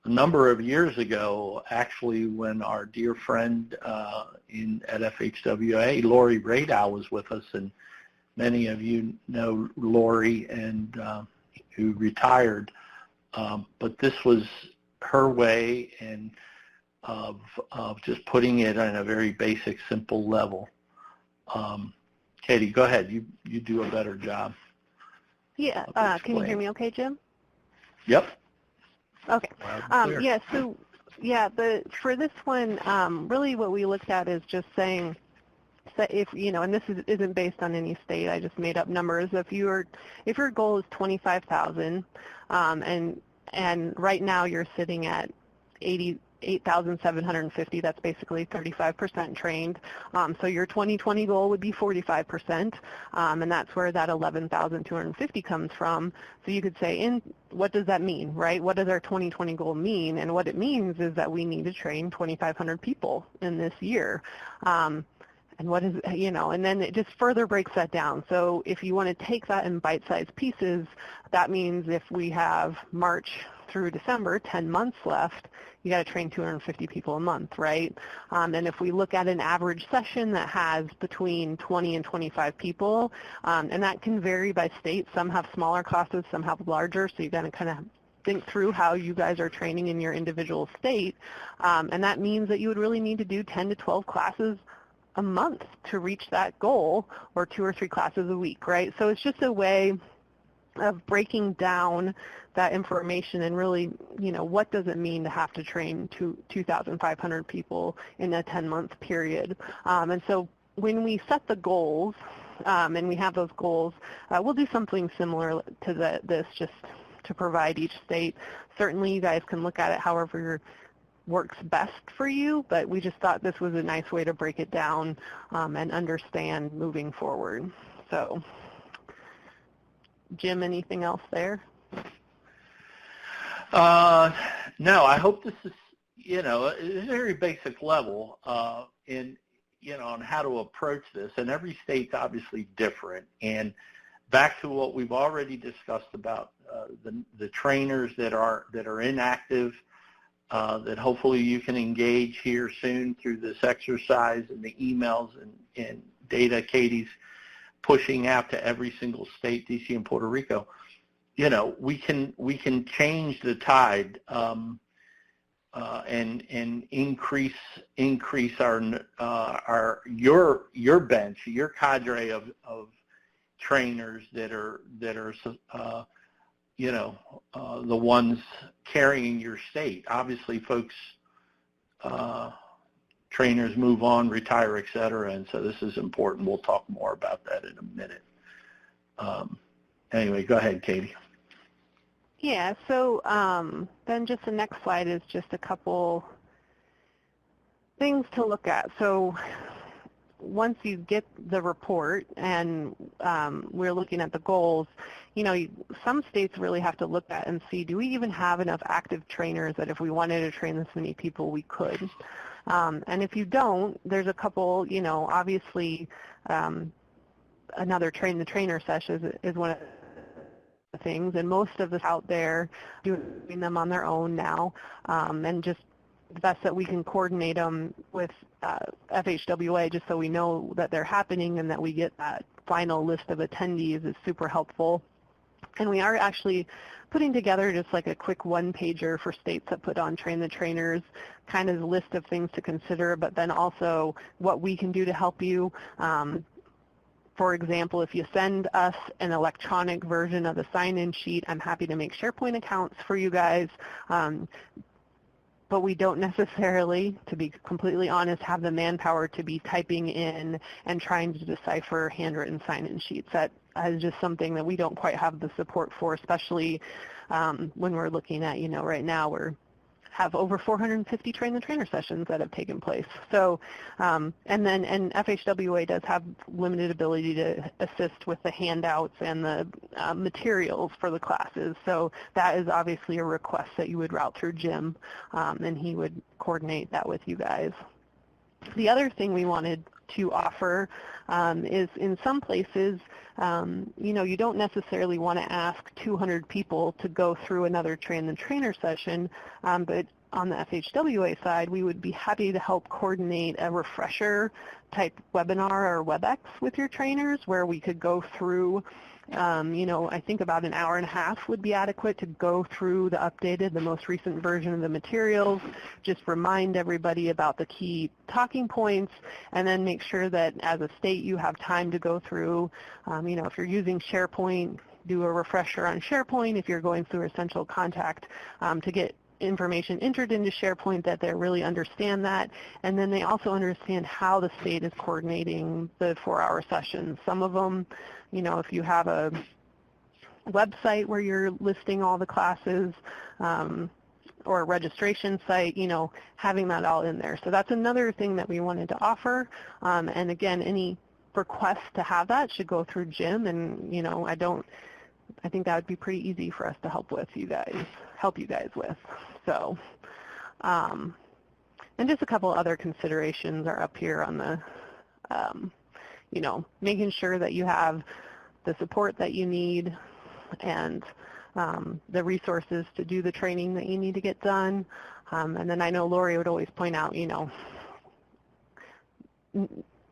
number of years ago, actually, when our dear friend at FHWA, Lori Radow, was with us, and many of you know Lori, and who retired. But this was her way and of just putting it on a very basic, simple level. Katie, go ahead. You do a better job. Yeah. Can you hear me okay, Jim? Yep. Okay. For this one, really what we looked at is just saying, if and this isn't based on any state, I just made up numbers. If your goal is 25,000, and right now you're sitting at 8,750, that's basically 35% trained. So your 2020 goal would be 45%, and that's where that 11,250 comes from. So you could say, what does that mean, right? What does our 2020 goal mean? And what it means is that we need to train 2,500 people in this year. And what is, and then it just further breaks that down. So if you want to take that in bite-sized pieces, that means if we have March through December, 10 months left, you got to train 250 people a month, right? And if we look at an average session that has between 20 and 25 people, and that can vary by state. Some have smaller classes, some have larger, so you got to kind of think through how you guys are training in your individual state. And that means that you would really need to do 10 to 12 classes a month to reach that goal, or 2 or 3 classes a week, right? So it's just a way of breaking down that information and really, what does it mean to have to train 2,500 people in a 10-month period? And so when we set the goals, and we have those goals, we'll do something similar to this just to provide each state. Certainly you guys can look at it however works best for you, but we just thought this was a nice way to break it down and understand moving forward. So, Jim, anything else there? No, I hope this is, a very basic level in, on how to approach this. And every state's obviously different. And back to what we've already discussed about the trainers that are inactive, that hopefully you can engage here soon through this exercise and the emails and data Katie's pushing out to every single state, DC and Puerto Rico. We can change the tide and increase your bench, your cadre of trainers that are the ones carrying your state. Obviously, folks, trainers move on, retire, et cetera, and so this is important. We'll talk more about that in a minute. Anyway, go ahead, Katie. Yeah, so then just the next slide is just a couple things to look at. So once you get the report and we're looking at the goals, some states really have to look at and see, do we even have enough active trainers that if we wanted to train this many people, we could? And if you don't, there's a couple, obviously another train the trainer session is one of the things, and most of us out there doing them on their own now, and just the best that we can coordinate them with FHWA just so we know that they're happening and that we get that final list of attendees is super helpful. And we are actually putting together just like a quick one-pager for states that put on Train the Trainers, kind of a list of things to consider, but then also what we can do to help you. For example, if you send us an electronic version of the sign-in sheet, I'm happy to make SharePoint accounts for you guys. But we don't necessarily, to be completely honest, have the manpower to be typing in and trying to decipher handwritten sign-in sheets. That is just something that we don't quite have the support for, especially when we're looking at, right now we're have over 450 Train the Trainer sessions that have taken place. So, and FHWA does have limited ability to assist with the handouts and the materials for the classes. So that is obviously a request that you would route through Jim, and he would coordinate that with you guys. The other thing we wanted to offer is in some places, you don't necessarily want to ask 200 people to go through another Train the Trainer session, but on the FHWA side, we would be happy to help coordinate a refresher type webinar or WebEx with your trainers where we could go through, I think about an hour and a half would be adequate to go through the most recent version of the materials, just remind everybody about the key talking points, and then make sure that as a state you have time to go through, if you're using SharePoint, do a refresher on SharePoint. If you're going through Essential Contact, to get information entered into SharePoint, that they really understand that, and then they also understand how the state is coordinating the 4-hour sessions. Some of them, if you have a website where you're listing all the classes, or a registration site, having that all in there. So that's another thing that we wanted to offer. And again, any requests to have that should go through Jim, and I think that would be pretty easy for us to help you guys with. So, and just a couple other considerations are up here on the, making sure that you have the support that you need and the resources to do the training that you need to get done. And then I know Lori would always point out,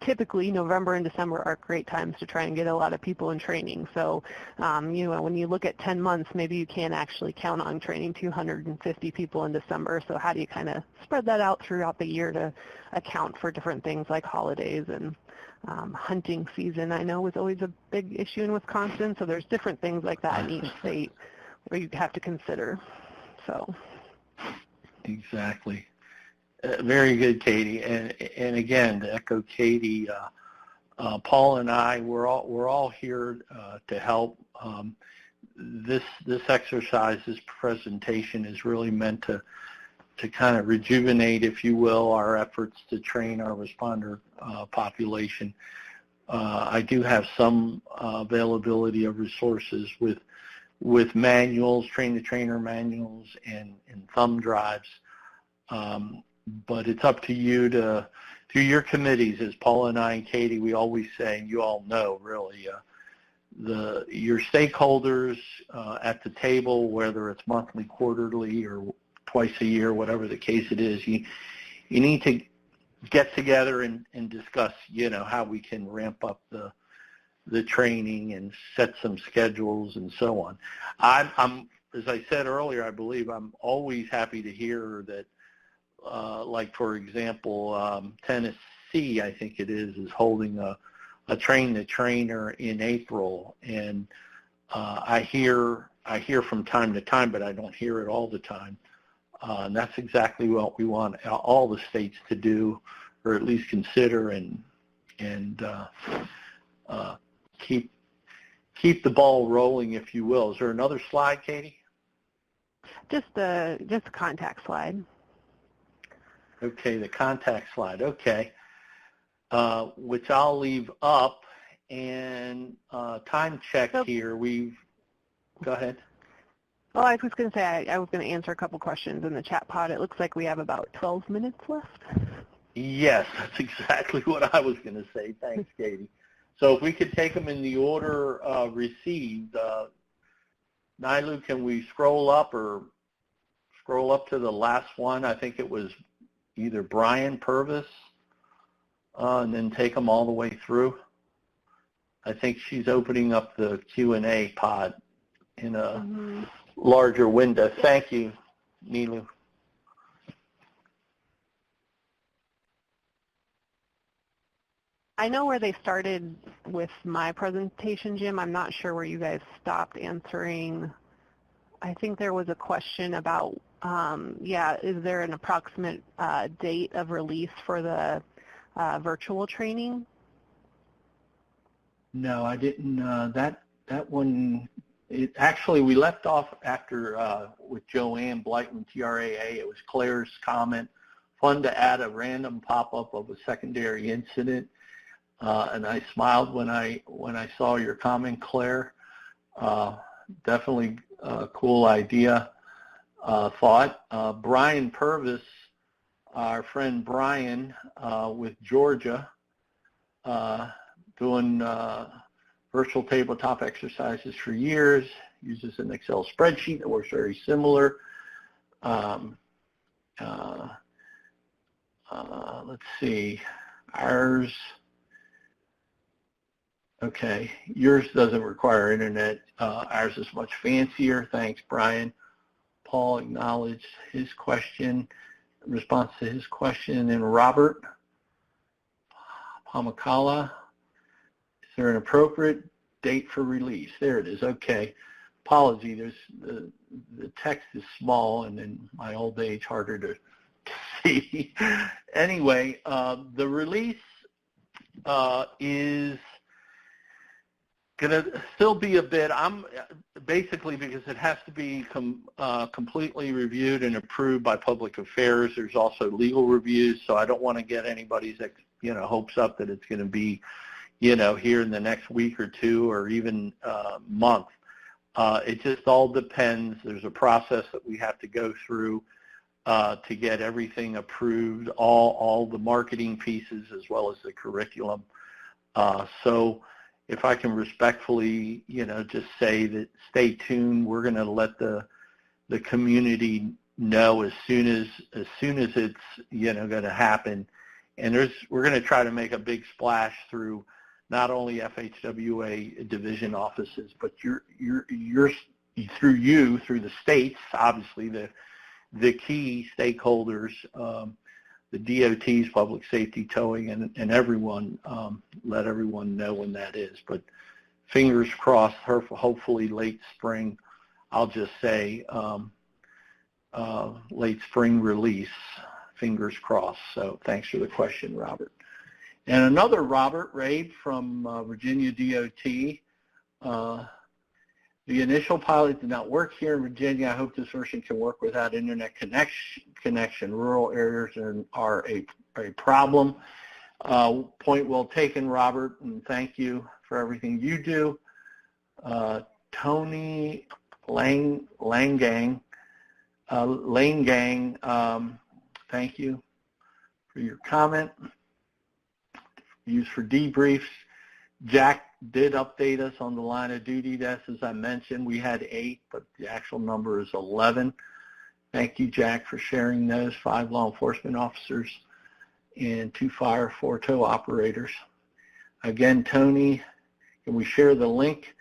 typically November and December are great times to try and get a lot of people in training. So, when you look at 10 months, maybe you can't actually count on training 250 people in December. So how do you kind of spread that out throughout the year to account for different things like holidays and hunting season, I know, was always a big issue in Wisconsin. So there's different things like that in each state where you have to consider. So. Exactly. Very good, Katie. And again, to echo Katie, Paul and I, we're all here to help. This exercise, this presentation is really meant to kind of rejuvenate, if you will, our efforts to train our responder population. I do have some availability of resources with manuals, train-the-trainer manuals, and thumb drives. But it's up to you through your committees, as Paul and I and Katie, we always say, and you all know, really, your stakeholders at the table, whether it's monthly, quarterly, or twice a year, whatever the case it is, you need to get together and discuss, how we can ramp up the training and set some schedules and so on. I'm, as I said earlier, I believe I'm always happy to hear that, like, for example, Tennessee, I think it is holding a train-the-trainer in April, and I hear from time to time, but I don't hear it all the time. And that's exactly what we want all the states to do, or at least consider, and keep the ball rolling, if you will. Is there another slide, Katie? Just a contact slide. Okay, the contact slide. Okay, which I'll leave up. And time check here. Go ahead. Oh, I was going to say I was going to answer a couple questions in the chat pod. It looks like we have about 12 minutes left. Yes, that's exactly what I was going to say. Thanks, Katie. So if we could take them in the order received, Nilu, can we scroll up to the last one? I think it was either Brian Purvis, and then take them all the way through. I think she's opening up the Q&A pod in a larger window. Thank you, Nilu. I know where they started with my presentation, Jim. I'm not sure where you guys stopped answering. I think there was a question about, is there an approximate date of release for the virtual training? No, I didn't. That one, actually, we left off after with Joanne Blightman, TRAA. It was Claire's comment. Fun to add a random pop-up of a secondary incident. And I smiled when I saw your comment, Claire. Definitely a cool idea, thought. Brian Purvis, our friend Brian with Georgia, doing virtual tabletop exercises for years, uses an Excel spreadsheet that works very similar. Let's see, ours. Okay, yours doesn't require internet. Ours is much fancier. Thanks, Brian. Paul acknowledged his question, response to his question. And then Robert Pamakala, is there an appropriate date for release? There it is. Okay. Apology, the text is small, and in my old age, harder to see. Anyway, the release is going to still be a bit, basically, because it has to be completely reviewed and approved by public affairs. There's also legal reviews, so I don't want to get anybody's hopes up that it's going to be here in the next week or two or even month. It just all depends. There's a process that we have to go through to get everything approved, all the marketing pieces as well as the curriculum. So if I can respectfully, just say that stay tuned. We're going to let the community know as soon as it's going to happen, and we're going to try to make a big splash through not only FHWA division offices, but through the states, obviously the key stakeholders. The DOTs, public safety, towing, and everyone, let everyone know when that is. But fingers crossed, hopefully late spring, I'll just say late spring release, fingers crossed. So thanks for the question, Robert. And another Robert Rabe from Virginia DOT. The initial pilot did not work here in Virginia. I hope this version can work without internet connection. Rural areas are a problem. Point well taken, Robert, and thank you for everything you do. Tony Langang, thank you for your comment. Used for debriefs. Jack did update us on the line of duty deaths. As I mentioned, we had 8, but the actual number is 11. Thank you, Jack, for sharing those. 5 law enforcement officers and 2 fire, 4 tow operators. Again, Tony, can we share the link?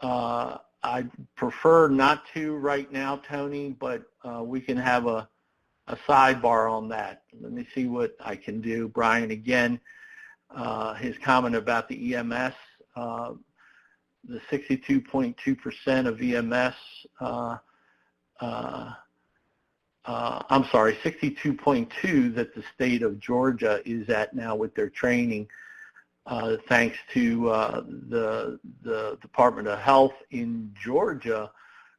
I prefer not to right now, Tony, but we can have a sidebar on that. Let me see what I can do. Brian, again, his comment about the EMS, the 62.2% of EMS, I'm sorry, 62.2 that the state of Georgia is at now with their training, thanks to the Department of Health in Georgia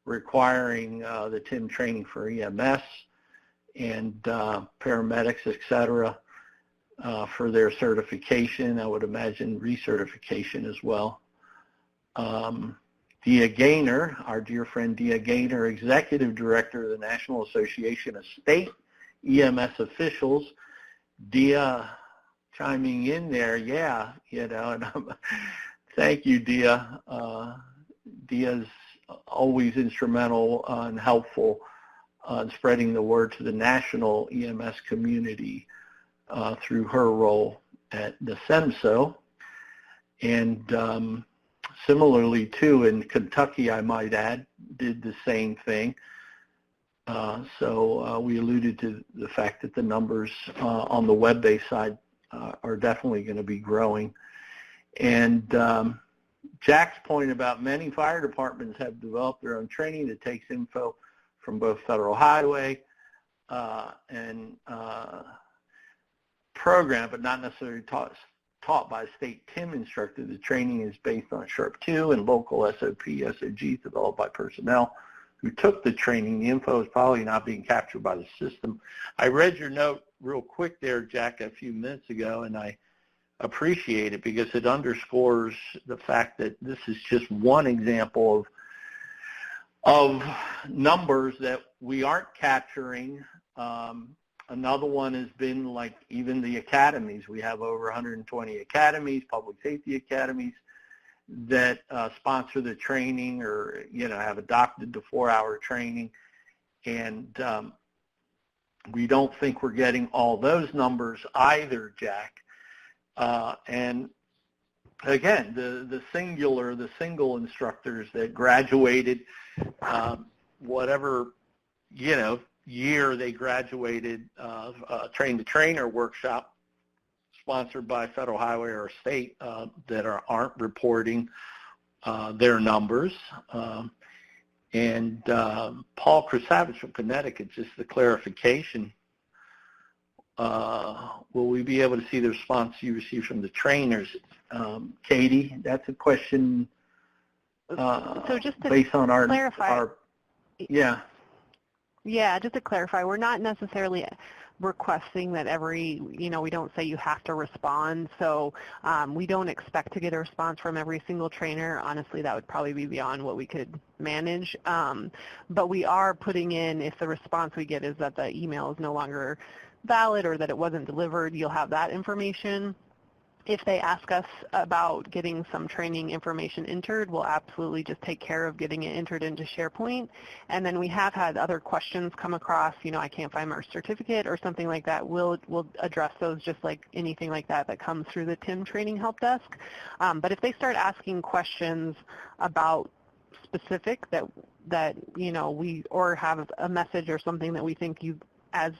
requiring the TIM training for EMS and paramedics, et cetera, for their certification. I would imagine recertification as well. Dia Gaynor, our dear friend Dia Gaynor, Executive Director of the National Association of State EMS Officials. Dia chiming in there, yeah, you know, and thank you, Dia. Dia's always instrumental and helpful in spreading the word to the national EMS community through her role at the SEMSO. And similarly, too, in Kentucky, I might add, did the same thing. So we alluded to the fact that the numbers on the web-based side are definitely going to be growing. And Jack's point about many fire departments have developed their own training that takes info from both Federal Highway and program, but not necessarily taught by a state TIM instructor. The training is based on SHRP 2 and local SOP, SOGs developed by personnel who took the training. The info is probably not being captured by the system. I read your note real quick there, Jack, a few minutes ago, and I appreciate it because it underscores the fact that this is just one example of numbers that we aren't capturing. Another one has been like even the academies. We have over 120 academies, public safety academies, that sponsor the training or, you know, have adopted the 4-hour training. And we don't think we're getting all those numbers either, Jack. And again, the single instructors that graduated, whatever, you know, year they graduated, train the trainer workshop sponsored by Federal Highway or state that aren't reporting their numbers. And Paul Krasavich from Connecticut, just the clarification, will we be able to see the response you received from the trainers? Katie, that's a question so just to based on clarify, Yeah, just to clarify, we're not necessarily requesting that we don't say you have to respond. So we don't expect to get a response from every single trainer. Honestly, that would probably be beyond what we could manage. But we are putting in, if the response we get is that the email is no longer valid or that it wasn't delivered, you'll have that information. If they ask us about getting some training information entered, we'll absolutely just take care of getting it entered into SharePoint. And then we have had other questions come across, I can't find my certificate or something like that. We'll address those just like anything like that comes through the TIM training help desk. But if they start asking questions about specific that we or have a message or something that we think you as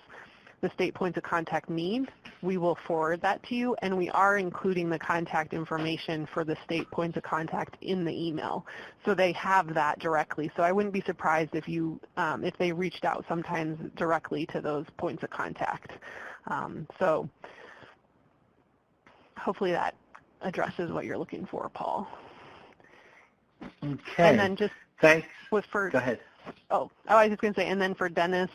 the state points of contact need, we will forward that to you, and we are including the contact information for the state points of contact in the email, so they have that directly. So I wouldn't be surprised if if they reached out sometimes directly to those points of contact. So hopefully that addresses what you're looking for, Paul. Okay. And then just thanks. Go ahead. Oh, I was just going to say, and then for Dennis,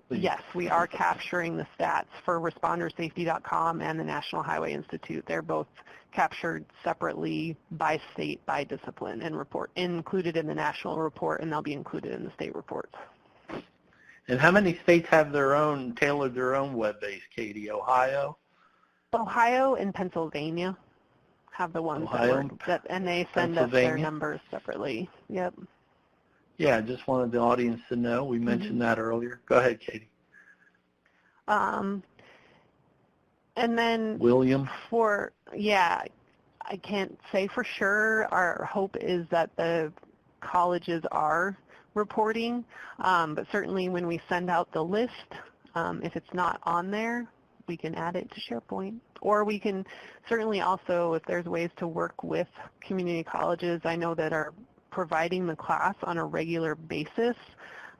yes, we are capturing the stats for ResponderSafety.com and the National Highway Institute. They're both captured separately by state, by discipline, and included in the national report, and they'll be included in the state reports. And how many states have tailored their own web-based, Katie? Ohio And Pennsylvania have the ones and they send us their numbers separately. Yep. Yeah, I just wanted the audience to know. We mentioned that earlier. Go ahead, Katie. And then William? I can't say for sure. Our hope is that the colleges are reporting, but certainly when we send out the list, if it's not on there, we can add it to SharePoint. Or we can certainly also, if there's ways to work with community colleges, I know that are providing the class on a regular basis,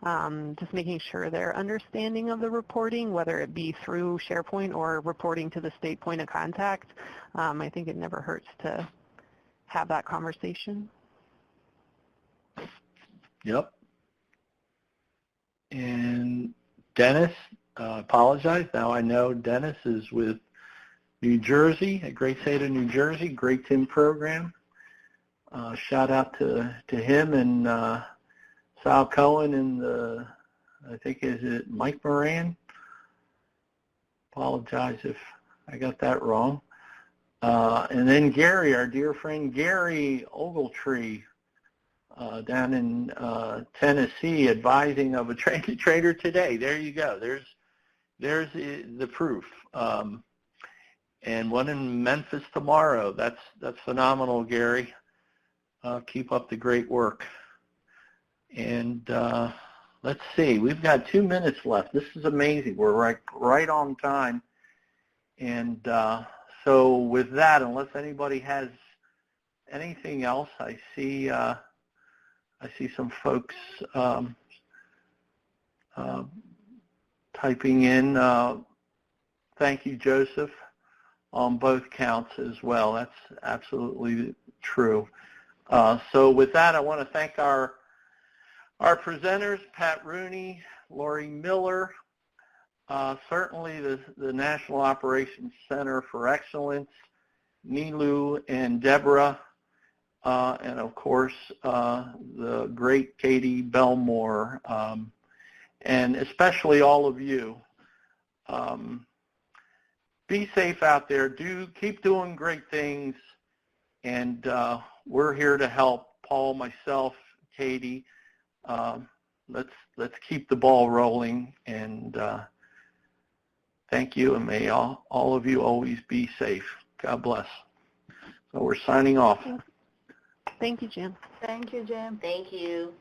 just making sure they're understanding of the reporting, whether it be through SharePoint or reporting to the state point of contact. I think it never hurts to have that conversation. Yep. And Dennis, apologize. Now I know Dennis is with New Jersey, a great state of New Jersey, great TIM program. Shout out to him and Sal Cohen and I think is it Mike Moran? Apologize if I got that wrong. And then Gary, our dear friend Gary Ogletree, down in Tennessee, advising of a trader today. There you go. There's the proof. And one in Memphis tomorrow. That's phenomenal, Gary. Keep up the great work. And let's see. We've got 2 minutes left. This is amazing. We're right on time. And so with that, unless anybody has anything else, I see some folks typing in. Thank you, Joseph, on both counts as well. That's absolutely true. So with that, I want to thank our presenters, Pat Rooney, Lori Miller, certainly the National Operations Center for Excellence, Nilu and Deborah, and of course the great Katie Belmore, and especially all of you. Be safe out there. Keep doing great things, and we're here to help. Paul, myself, Katie. Let's keep the ball rolling, and thank you, and may all of you always be safe. God bless. So we're signing off. Thank you, Jim. Thank you, Jim. Thank you.